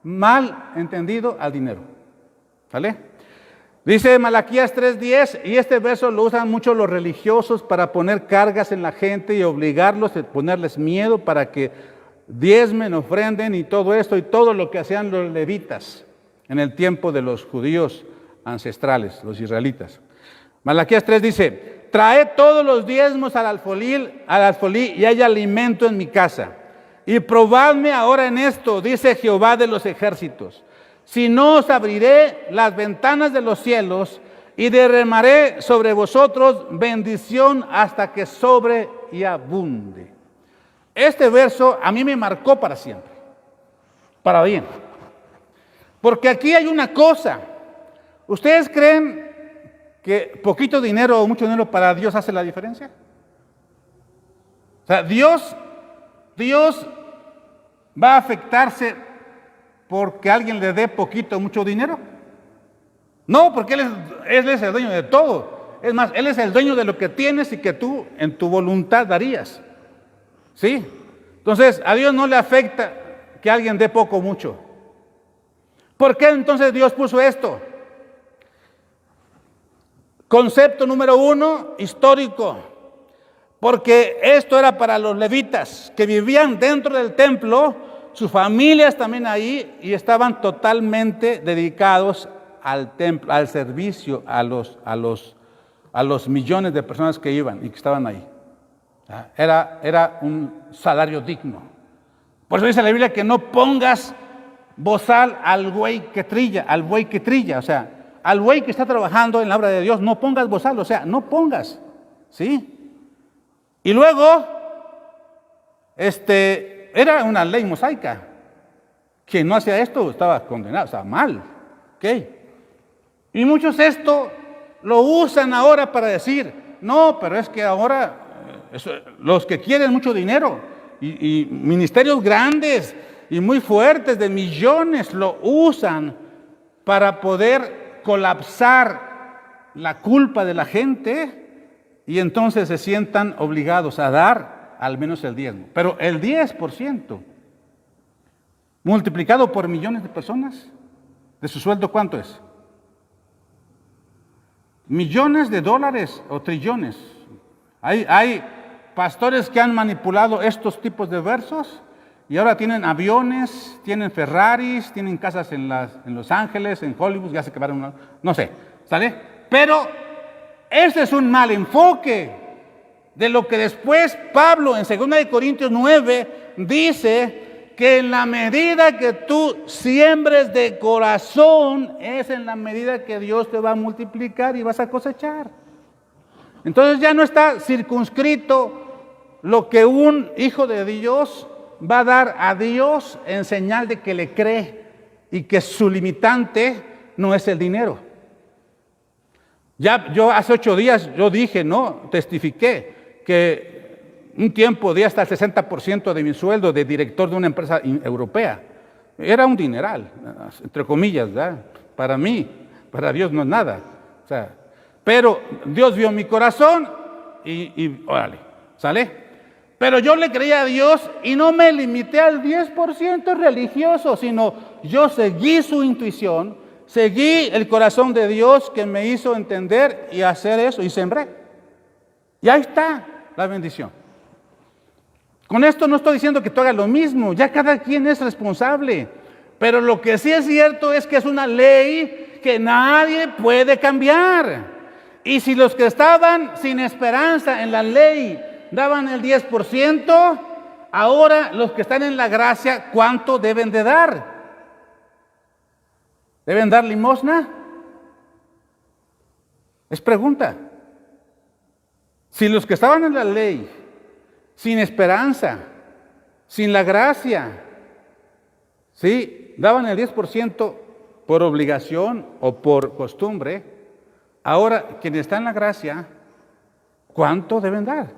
mal entendido al dinero. ¿Sale? Dice Malaquías 3:10, y este verso lo usan mucho los religiosos para poner cargas en la gente y obligarlos a ponerles miedo para que diezmen, ofrenden y todo esto y todo lo que hacían los levitas en el tiempo de los judíos ancestrales, los israelitas. Malaquías 3 dice, traed todos los diezmos al alfolí y hay alimento en mi casa. Y probadme ahora en esto, dice Jehová de los ejércitos. Si no os abriré las ventanas de los cielos y derramaré sobre vosotros bendición hasta que sobre y abunde. Este verso a mí me marcó para siempre, para bien. Porque aquí hay una cosa. ¿Ustedes creen que poquito dinero o mucho dinero para Dios hace la diferencia? O sea, Dios va a afectarse porque alguien le dé poquito o mucho dinero. No, porque Él es el dueño de todo. Es más, Él es el dueño de lo que tienes y que tú en tu voluntad darías. ¿Sí? Entonces, a Dios no le afecta que alguien dé poco o mucho. ¿Por qué entonces Dios puso esto? Concepto número 1, histórico. Porque esto era para los levitas que vivían dentro del templo, sus familias también ahí, y estaban totalmente dedicados al templo, al servicio, a los millones de personas que iban y que estaban ahí. Era un salario digno. Por eso dice la Biblia que no pongas bozal al buey que trilla, o sea, al buey que está trabajando en la obra de Dios, no pongas bozal, o sea, no pongas, ¿sí? Y luego, era una ley mosaica. Quien no hacía esto estaba condenado, estaba mal, ¿ok? Y muchos esto lo usan ahora para decir, no, pero es que ahora los que quieren mucho dinero y ministerios grandes y muy fuertes de millones lo usan para poder colapsar la culpa de la gente y entonces se sientan obligados a dar al menos el diezmo. Pero el 10% multiplicado por millones de personas, de su sueldo, ¿cuánto es? Millones de dólares o trillones. Hay pastores que han manipulado estos tipos de versos y ahora tienen aviones, tienen Ferraris, tienen casas en Los Ángeles, en Hollywood, ya se acabaron, no sé, ¿sale? Pero ese es un mal enfoque de lo que después Pablo en 2 Corintios 9 dice que en la medida que tú siembres de corazón, es en la medida que Dios te va a multiplicar y vas a cosechar. Entonces ya no está circunscrito lo que un hijo de Dios va a dar a Dios en señal de que le cree y que su limitante no es el dinero. Ya yo hace 8 días yo dije, testifiqué que un tiempo di hasta el 60% de mi sueldo de director de una empresa europea. Era un dineral, entre comillas, ¿verdad? Para mí, para Dios no es nada. O sea, pero Dios vio mi corazón y órale, ¿sale? Pero yo le creía a Dios y no me limité al 10% religioso, sino yo seguí su intuición, seguí el corazón de Dios que me hizo entender y hacer eso y sembré. Y ahí está la bendición. Con esto no estoy diciendo que tú hagas lo mismo, ya cada quien es responsable. Pero lo que sí es cierto es que es una ley que nadie puede cambiar. Y si los que estaban sin esperanza en la ley daban el 10%, ahora los que están en la gracia, ¿cuánto deben de dar? ¿Deben dar limosna? Es pregunta. Si los que estaban en la ley, sin esperanza, sin la gracia, ¿sí?, daban el 10% por obligación o por costumbre, ahora quienes están en la gracia, ¿cuánto deben dar?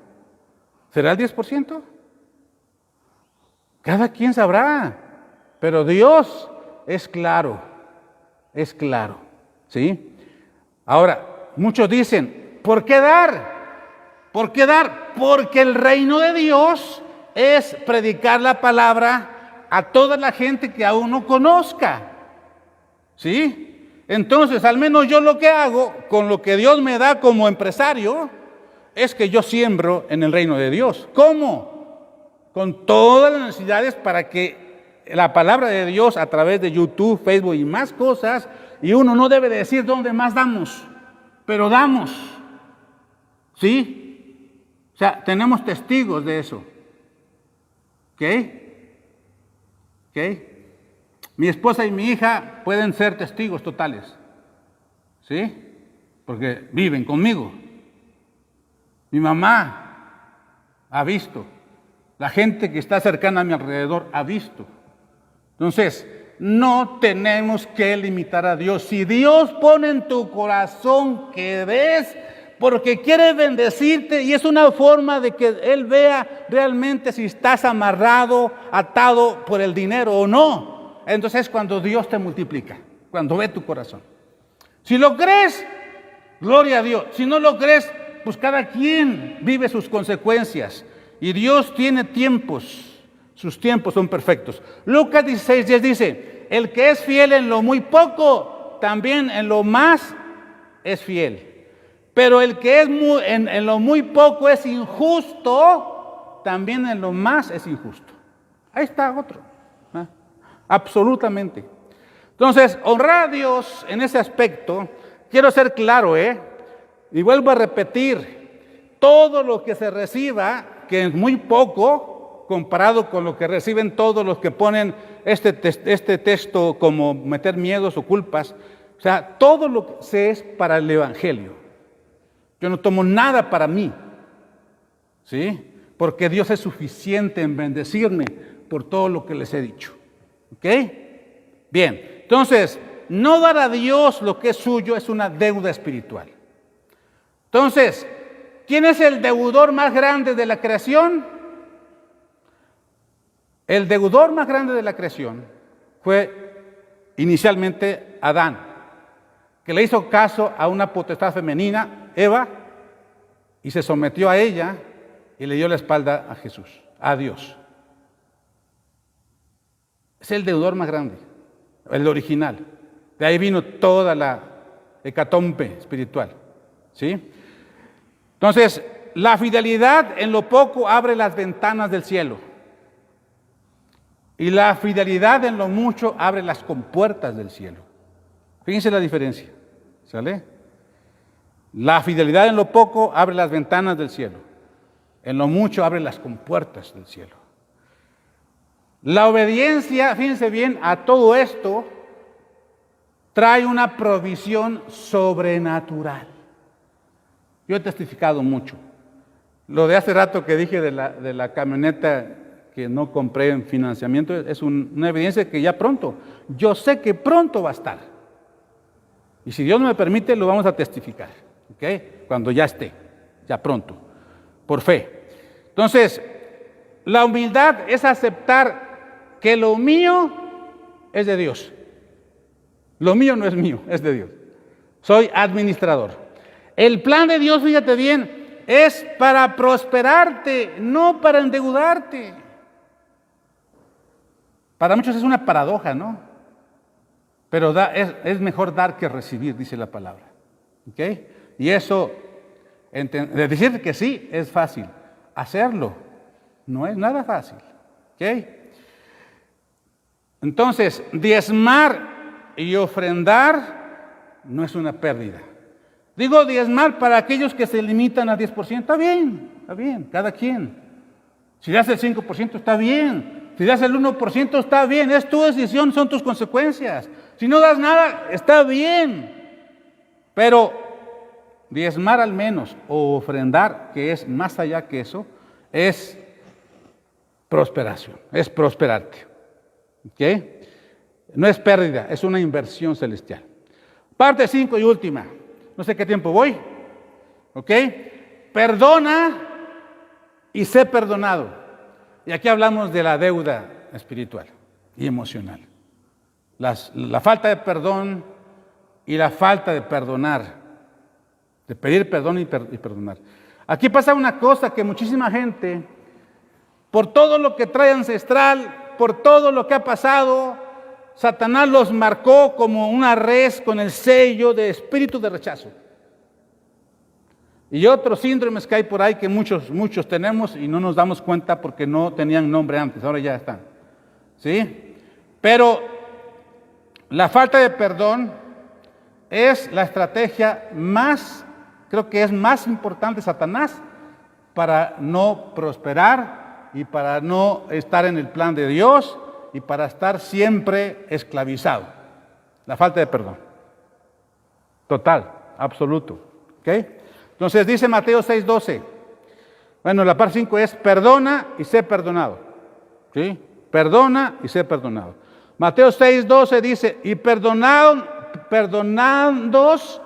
¿Será el 10%? Cada quien sabrá, pero Dios es claro, ¿sí? Ahora, muchos dicen, ¿por qué dar? ¿Por qué dar? Porque el reino de Dios es predicar la palabra a toda la gente que aún no conozca, ¿sí? Entonces, al menos yo lo que hago con lo que Dios me da como empresario es que yo siembro en el reino de Dios. ¿Cómo? Con todas las necesidades para que la palabra de Dios a través de YouTube, Facebook y más cosas, y uno no debe de decir dónde más damos, pero damos, ¿sí? O sea, tenemos testigos de eso. ¿Ok? Mi esposa y mi hija pueden ser testigos totales. ¿Sí? Porque viven conmigo. Mi mamá ha visto. La gente que está cercana a mi alrededor ha visto. Entonces, no tenemos que limitar a Dios. Si Dios pone en tu corazón que des, porque quiere bendecirte y es una forma de que Él vea realmente si estás amarrado, atado por el dinero o no. Entonces es cuando Dios te multiplica, cuando ve tu corazón. Si lo crees, gloria a Dios. Si no lo crees, pues cada quien vive sus consecuencias. Y Dios tiene tiempos, sus tiempos son perfectos. Lucas 16:10 dice, el que es fiel en lo muy poco, también en lo más es fiel. Pero el que es en lo muy poco es injusto, también en lo más es injusto. Ahí está otro. absolutamente. Entonces, honrar a Dios en ese aspecto, quiero ser claro, y vuelvo a repetir, todo lo que se reciba, que es muy poco comparado con lo que reciben todos los que ponen este texto como meter miedos o culpas, o sea, todo lo que se es para el Evangelio. Yo no tomo nada para mí, ¿sí? Porque Dios es suficiente en bendecirme por todo lo que les he dicho. ¿Ok? Bien, entonces, no dar a Dios lo que es suyo es una deuda espiritual. Entonces, ¿quién es el deudor más grande de la creación? El deudor más grande de la creación fue inicialmente Adán, que le hizo caso a una potestad femenina, Eva, y se sometió a ella y le dio la espalda a Jesús, a Dios. Es el deudor más grande, el original. De ahí vino toda la hecatombe espiritual, ¿sí? Entonces, la fidelidad en lo poco abre las ventanas del cielo. Y la fidelidad en lo mucho abre las compuertas del cielo. Fíjense la diferencia, ¿sale? La fidelidad en lo poco abre las ventanas del cielo. En lo mucho abre las compuertas del cielo. La obediencia, fíjense bien, a todo esto trae una provisión sobrenatural. Yo he testificado mucho. Lo de hace rato que dije de la camioneta que no compré en financiamiento es una evidencia que ya pronto, yo sé que pronto va a estar. Y si Dios me permite, lo vamos a testificar, ¿ok? Cuando ya esté, ya pronto, por fe. Entonces, la humildad es aceptar que lo mío es de Dios. Lo mío no es mío, es de Dios. Soy administrador. El plan de Dios, fíjate bien, es para prosperarte, no para endeudarte. Para muchos es una paradoja, ¿no? Pero es mejor dar que recibir, dice la palabra. ¿Ok? Y eso, de decir que sí, es fácil. Hacerlo no es nada fácil. ¿Ok? Entonces, diezmar y ofrendar no es una pérdida. Digo diezmar para aquellos que se limitan al 10%. Está bien, cada quien. Si das el 5%, está bien. Si das el 1%, está bien. Es tu decisión, son tus consecuencias. Si no das nada, está bien. Pero diezmar al menos o ofrendar, que es más allá que eso, es prosperación, es prosperarte. ¿Ok? No es pérdida, es una inversión celestial. Parte 5 y última. No sé qué tiempo voy. ¿Ok? Perdona y sé perdonado. Y aquí hablamos de la deuda espiritual y emocional. La falta de perdón y la falta de perdonar. De pedir perdón y perdonar. Aquí pasa una cosa que muchísima gente, por todo lo que trae ancestral, por todo lo que ha pasado, Satanás los marcó como una res con el sello de espíritu de rechazo. Y otros síndromes que hay por ahí que muchos tenemos y no nos damos cuenta porque no tenían nombre antes, ahora ya están. ¿Sí? Pero la falta de perdón es la estrategia creo que es más importante de Satanás para no prosperar y para no estar en el plan de Dios y para estar siempre esclavizado. La falta de perdón. Total, absoluto. ¿Ok? Entonces dice Mateo 6:12. Bueno, la parte 5 es perdona y sé perdonado. ¿Sí? Perdona y sé perdonado. Mateo 6:12 dice, y perdonándoos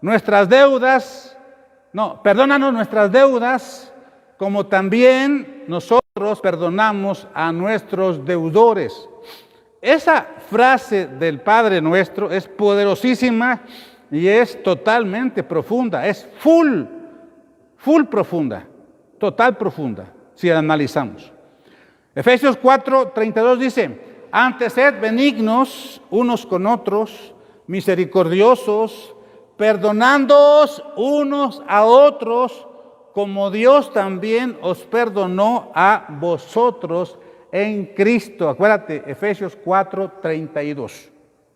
nuestras deudas, perdónanos nuestras deudas, como también nosotros perdonamos a nuestros deudores. Esa frase del Padre Nuestro es poderosísima y es totalmente profunda, es full profunda, total profunda, si la analizamos. Efesios 4:32 dice, antes sed benignos unos con otros, misericordiosos, perdonándoos unos a otros, como Dios también os perdonó a vosotros en Cristo. Acuérdate, Efesios 4:32.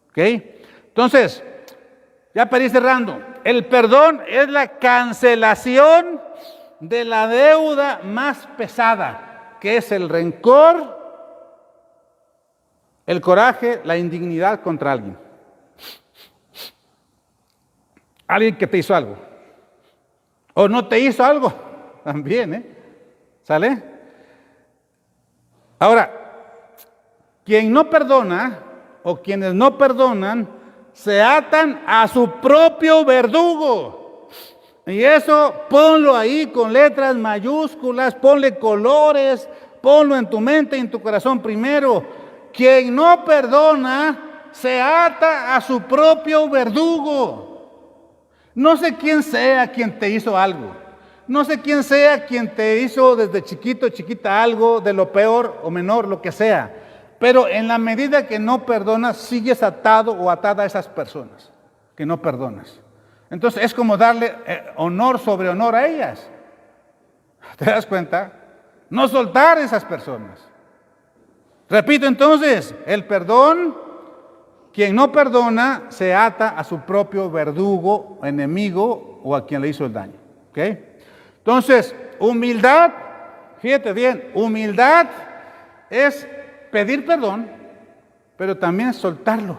¿Ok? Entonces, ya para ir cerrando, el perdón es la cancelación de la deuda más pesada, que es el rencor, el coraje, la indignidad contra alguien. Alguien que te hizo algo. O no te hizo algo. También, ¿sale? Ahora, quien no perdona o quienes no perdonan se atan a su propio verdugo. Y eso ponlo ahí con letras mayúsculas, ponle colores, ponlo en tu mente y en tu corazón primero. Quien no perdona se ata a su propio verdugo. No sé quién sea quien te hizo algo. No sé quién sea quien te hizo desde chiquito, chiquita algo, de lo peor o menor, lo que sea. Pero en la medida que no perdonas, sigues atado o atada a esas personas que no perdonas. Entonces es como darle honor sobre honor a ellas. ¿Te das cuenta? No soltar a esas personas. Repito entonces, el perdón, quien no perdona se ata a su propio verdugo, enemigo o a quien le hizo el daño. ¿Ok? Entonces, humildad, fíjate bien, humildad es pedir perdón, pero también soltarlo.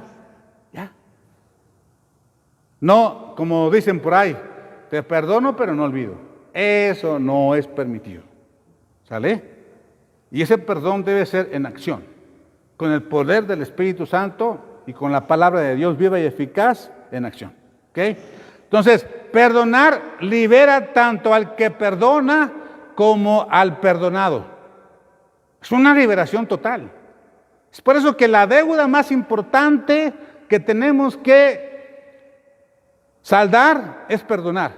¿Ya? No, como dicen por ahí, te perdono pero no olvido. Eso no es permitido. ¿Sale? Y ese perdón debe ser en acción, con el poder del Espíritu Santo y con la palabra de Dios viva y eficaz en acción. ¿Ok? Entonces, perdonar libera tanto al que perdona como al perdonado. Es una liberación total. Es por eso que la deuda más importante que tenemos que saldar es perdonar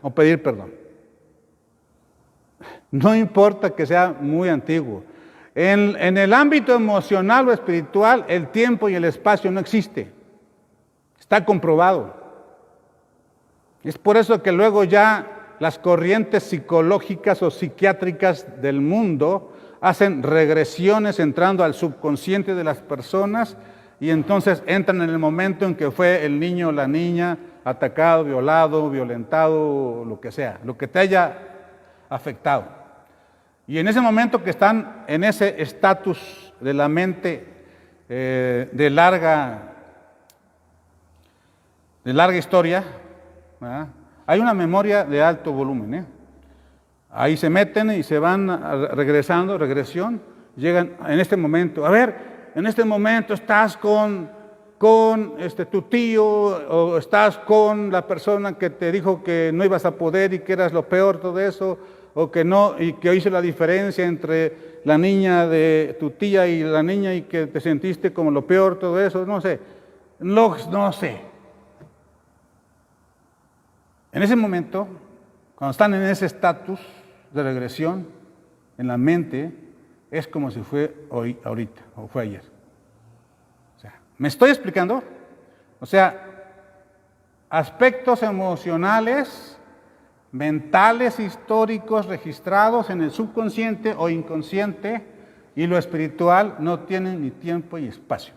o pedir perdón. No importa que sea muy antiguo. En el ámbito emocional o espiritual, el tiempo y el espacio no existe. Está comprobado. Es por eso que luego ya las corrientes psicológicas o psiquiátricas del mundo hacen regresiones entrando al subconsciente de las personas y entonces entran en el momento en que fue el niño o la niña atacado, violado, violentado, lo que sea, lo que te haya afectado. Y en ese momento que están en ese estatus de la mente de larga historia, ¿verdad? Hay una memoria de alto volumen. Ahí se meten y se van regresando, regresión, llegan en este momento. A ver, en este momento estás con tu tío o estás con la persona que te dijo que no ibas a poder y que eras lo peor, todo eso, o que no, y que hizo la diferencia entre la niña de tu tía y la niña y que te sentiste como lo peor, todo eso, no sé. No sé. En ese momento, cuando están en ese estatus de regresión, en la mente, es como si fue hoy, ahorita, o fue ayer. O sea, ¿me estoy explicando? O sea, aspectos emocionales, mentales, históricos, registrados en el subconsciente o inconsciente, y lo espiritual no tienen ni tiempo y espacio.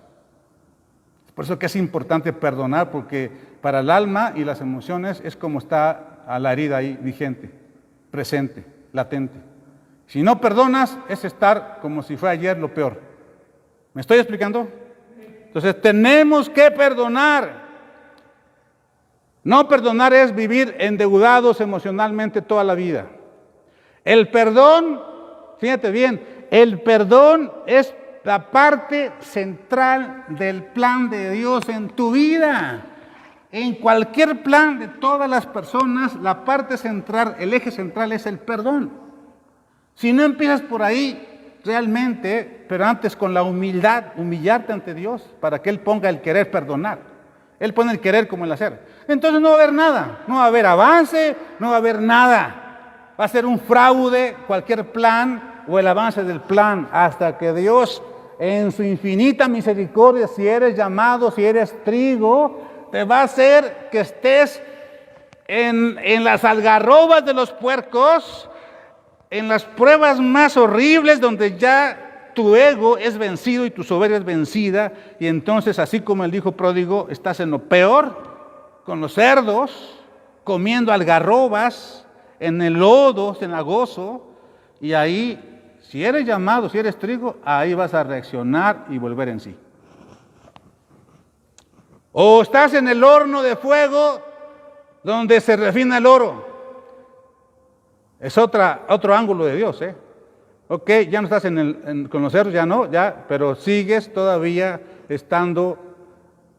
Por eso que es importante perdonar, porque para el alma y las emociones es como está a la herida ahí vigente, presente, latente. Si no perdonas, es estar como si fue ayer lo peor. ¿Me estoy explicando? Entonces tenemos que perdonar. No perdonar es vivir endeudados emocionalmente toda la vida. El perdón, fíjate bien, el perdón es la parte central del plan de Dios en tu vida. En cualquier plan de todas las personas, la parte central, el eje central es el perdón. Si no empiezas por ahí, realmente, pero antes con la humildad, humillarte ante Dios, para que Él ponga el querer perdonar. Él pone el querer como el hacer. Entonces no va a haber nada, no va a haber avance, no va a haber nada. Va a ser un fraude cualquier plan o el avance del plan, hasta que Dios, en su infinita misericordia, si eres llamado, si eres trigo, te va a hacer que estés en las algarrobas de los puercos, en las pruebas más horribles, donde ya tu ego es vencido y tu soberbia es vencida, y entonces, así como el hijo pródigo, estás en lo peor, con los cerdos, comiendo algarrobas, en el lodo cenagoso, y ahí, si eres llamado, si eres trigo, ahí vas a reaccionar y volver en sí. O estás en el horno de fuego donde se refina el oro. Es otro ángulo de Dios, ¿eh? Ok, ya no estás con los cerdos, ya no, ya, pero sigues todavía estando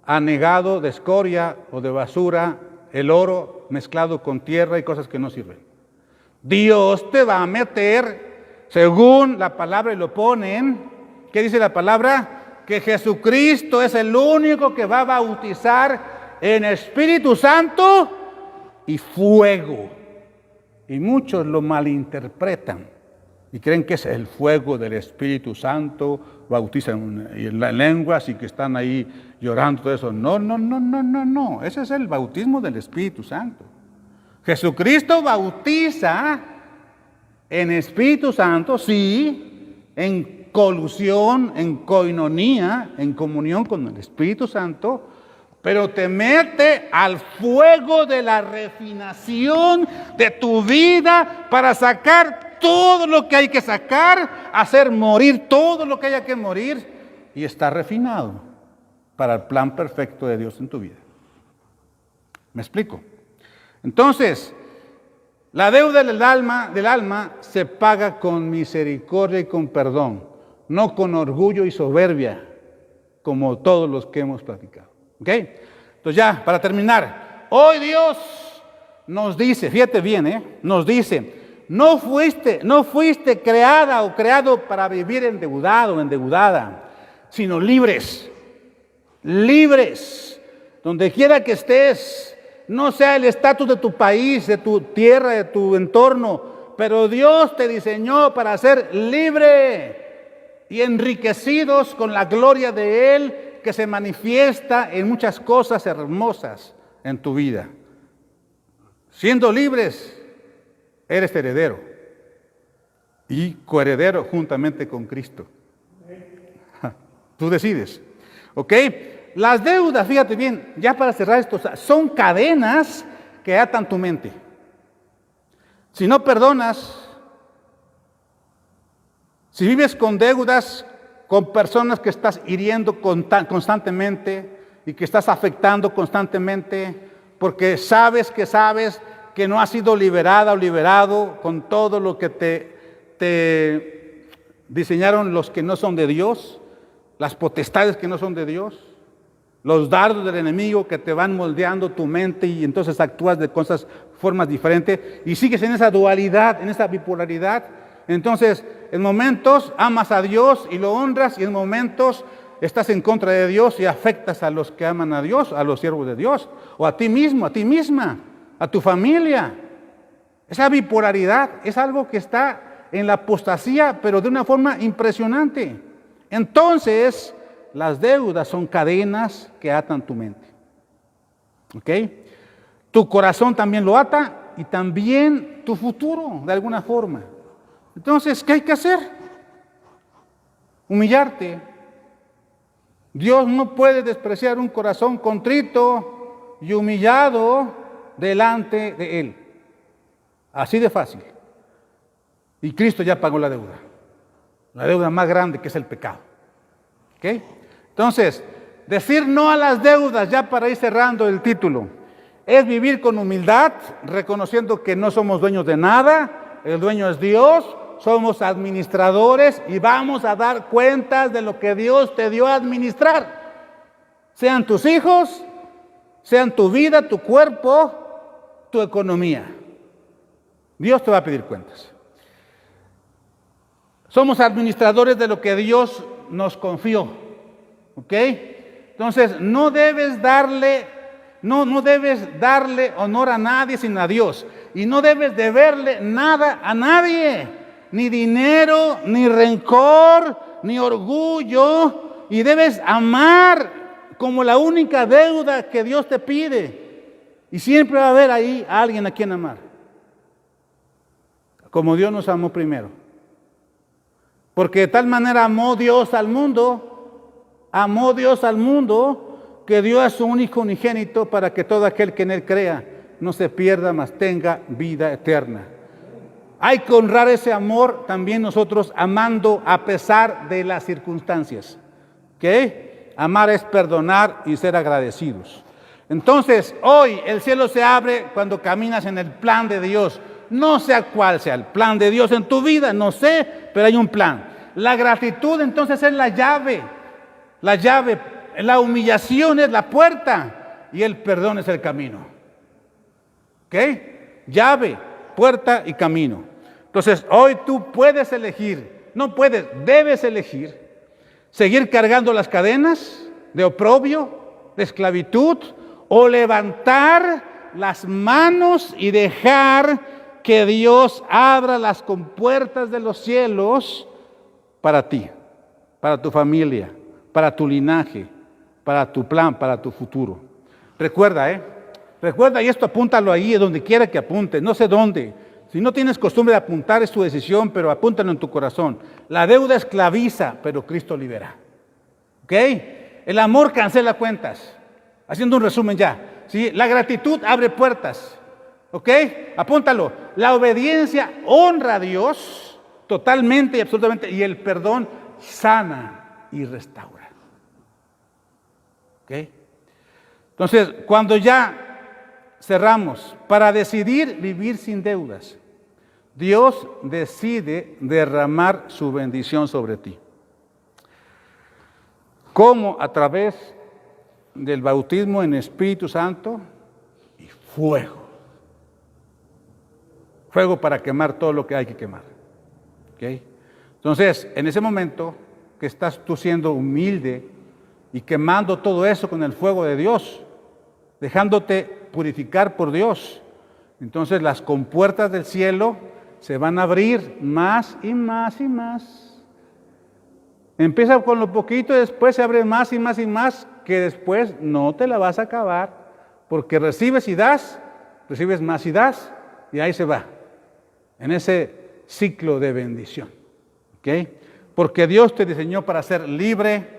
anegado de escoria o de basura, el oro mezclado con tierra y cosas que no sirven. Dios te va a meter, según la palabra y lo ponen, ¿qué dice la palabra? Que Jesucristo es el único que va a bautizar en Espíritu Santo y fuego. Y muchos lo malinterpretan y creen que es el fuego del Espíritu Santo, bautizan en las lenguas y que están ahí llorando, todo eso. No. Ese es el bautismo del Espíritu Santo. Jesucristo bautiza en Espíritu Santo, sí, en colusión, en koinonía, en comunión con el Espíritu Santo, pero te mete al fuego de la refinación de tu vida para sacar todo lo que hay que sacar, hacer morir todo lo que haya que morir y estar refinado para el plan perfecto de Dios en tu vida. ¿Me explico? Entonces, la deuda del alma se paga con misericordia y con perdón, no con orgullo y soberbia, como todos los que hemos platicado. ¿Ok? Entonces ya, para terminar, hoy Dios nos dice, fíjate bien, nos dice, no fuiste creada o creado para vivir endeudado o endeudada, sino libres, donde quiera que estés, no sea el estatus de tu país, de tu tierra, de tu entorno, pero Dios te diseñó para ser libre y enriquecidos con la gloria de Él, que se manifiesta en muchas cosas hermosas en tu vida. Siendo libres, eres heredero y coheredero juntamente con Cristo. Tú decides. ¿Ok? Las deudas, fíjate bien, ya para cerrar esto, son cadenas que atan tu mente. Si no perdonas, si vives con deudas, con personas que estás hiriendo constantemente y que estás afectando constantemente, porque sabes que no has sido liberada o liberado con todo lo que te diseñaron los que no son de Dios, las potestades que no son de Dios, los dardos del enemigo que te van moldeando tu mente y entonces actúas de formas diferentes y sigues en esa dualidad, en esa bipolaridad. Entonces, en momentos amas a Dios y lo honras y en momentos estás en contra de Dios y afectas a los que aman a Dios, a los siervos de Dios, o a ti mismo, a ti misma, a tu familia. Esa bipolaridad es algo que está en la apostasía, pero de una forma impresionante. Entonces, las deudas son cadenas que atan tu mente. ¿Ok? Tu corazón también lo ata y también tu futuro, de alguna forma. Entonces, ¿qué hay que hacer? Humillarte. Dios no puede despreciar un corazón contrito y humillado delante de Él. Así de fácil. Y Cristo ya pagó la deuda más grande que es el pecado. ¿Ok? Entonces, decir no a las deudas, ya para ir cerrando el título, es vivir con humildad, reconociendo que no somos dueños de nada, el dueño es Dios, somos administradores y vamos a dar cuentas de lo que Dios te dio a administrar. Sean tus hijos, sean tu vida, tu cuerpo, tu economía. Dios te va a pedir cuentas. Somos administradores de lo que Dios nos confió. ¿Ok? Entonces, no debes darle honor a nadie sino a Dios. Y no debes deberle nada a nadie. Ni dinero, ni rencor, ni orgullo. Y debes amar como la única deuda que Dios te pide. Y siempre va a haber ahí a alguien a quien amar. Como Dios nos amó primero. Porque de tal manera amó Dios al mundo, que dio a su único unigénito para que todo aquel que en él crea no se pierda, mas tenga vida eterna. Hay que honrar ese amor también nosotros amando a pesar de las circunstancias. ¿Ok? Amar es perdonar y ser agradecidos. Entonces, hoy el cielo se abre cuando caminas en el plan de Dios. No sé cuál sea el plan de Dios en tu vida, no sé, pero hay un plan. La gratitud entonces es la llave, la humillación es la puerta y el perdón es el camino. ¿Ok? Llave, puerta y camino. Entonces, hoy tú puedes elegir, no puedes, debes elegir, seguir cargando las cadenas de oprobio, de esclavitud, o levantar las manos y dejar que Dios abra las compuertas de los cielos para ti, para tu familia, para tu linaje, para tu plan, para tu futuro. Recuerda, recuerda, y esto apúntalo ahí, donde quiera que apunte, no sé dónde. Si no tienes costumbre de apuntar es tu decisión, pero apúntalo en tu corazón. La deuda esclaviza, pero Cristo libera. ¿Ok? El amor cancela cuentas. Haciendo un resumen ya. ¿Sí? La gratitud abre puertas. ¿Ok? Apúntalo. La obediencia honra a Dios totalmente y absolutamente. Y el perdón sana y restaura. ¿Ok? Entonces, cuando ya cerramos, para decidir vivir sin deudas, Dios decide derramar su bendición sobre ti. ¿Cómo? A través del bautismo en Espíritu Santo y fuego. Fuego para quemar todo lo que hay que quemar. ¿Okay? Entonces, en ese momento que estás tú siendo humilde y quemando todo eso con el fuego de Dios, dejándote purificar por Dios, entonces las compuertas del cielo se van a abrir más y más y más. Empieza con lo poquito y después se abre más y más y más, que después no te la vas a acabar, porque recibes y das, recibes más y das, y ahí se va, en ese ciclo de bendición. ¿Ok? Porque Dios te diseñó para ser libre,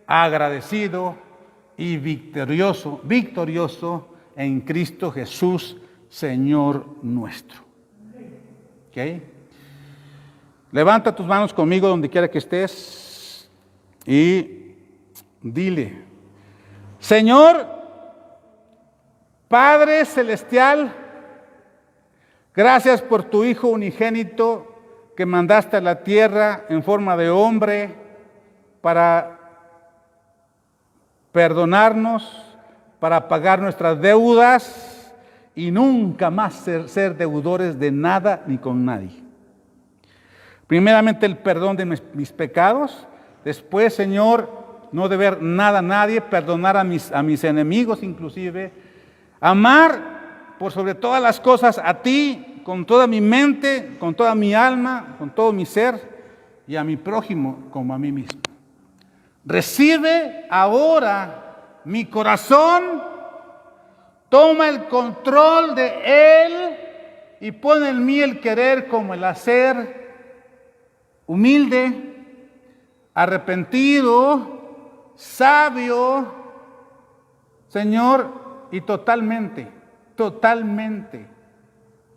agradecido y victorioso en Cristo Jesús, Señor nuestro. ¿Ok? Levanta tus manos conmigo donde quiera que estés y dile: Señor, Padre Celestial, gracias por tu Hijo unigénito que mandaste a la tierra en forma de hombre para perdonarnos, para pagar nuestras deudas y nunca más ser deudores de nada ni con nadie. Primeramente el perdón de mis pecados, después, Señor, no deber nada a nadie, perdonar a mis enemigos inclusive, amar por sobre todas las cosas a ti, con toda mi mente, con toda mi alma, con todo mi ser, y a mi prójimo como a mí mismo. Recibe ahora mi corazón, toma el control de él y pone en mí el querer como el hacer, humilde, arrepentido, sabio, Señor, y totalmente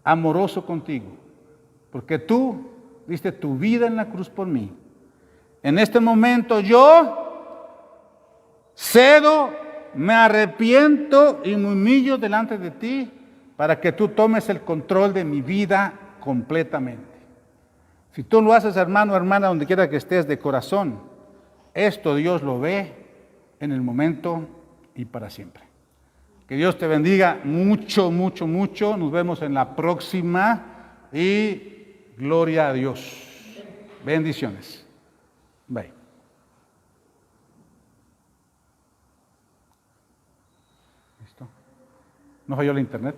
amoroso contigo, porque tú diste tu vida en la cruz por mí. En este momento yo cedo, me arrepiento y me humillo delante de ti para que tú tomes el control de mi vida completamente. Si tú lo haces, hermano, hermana, donde quiera que estés de corazón, esto Dios lo ve en el momento y para siempre. Que Dios te bendiga mucho, mucho, mucho. Nos vemos en la próxima y gloria a Dios. Bendiciones. Bye. ¿Listo? ¿No falló la internet?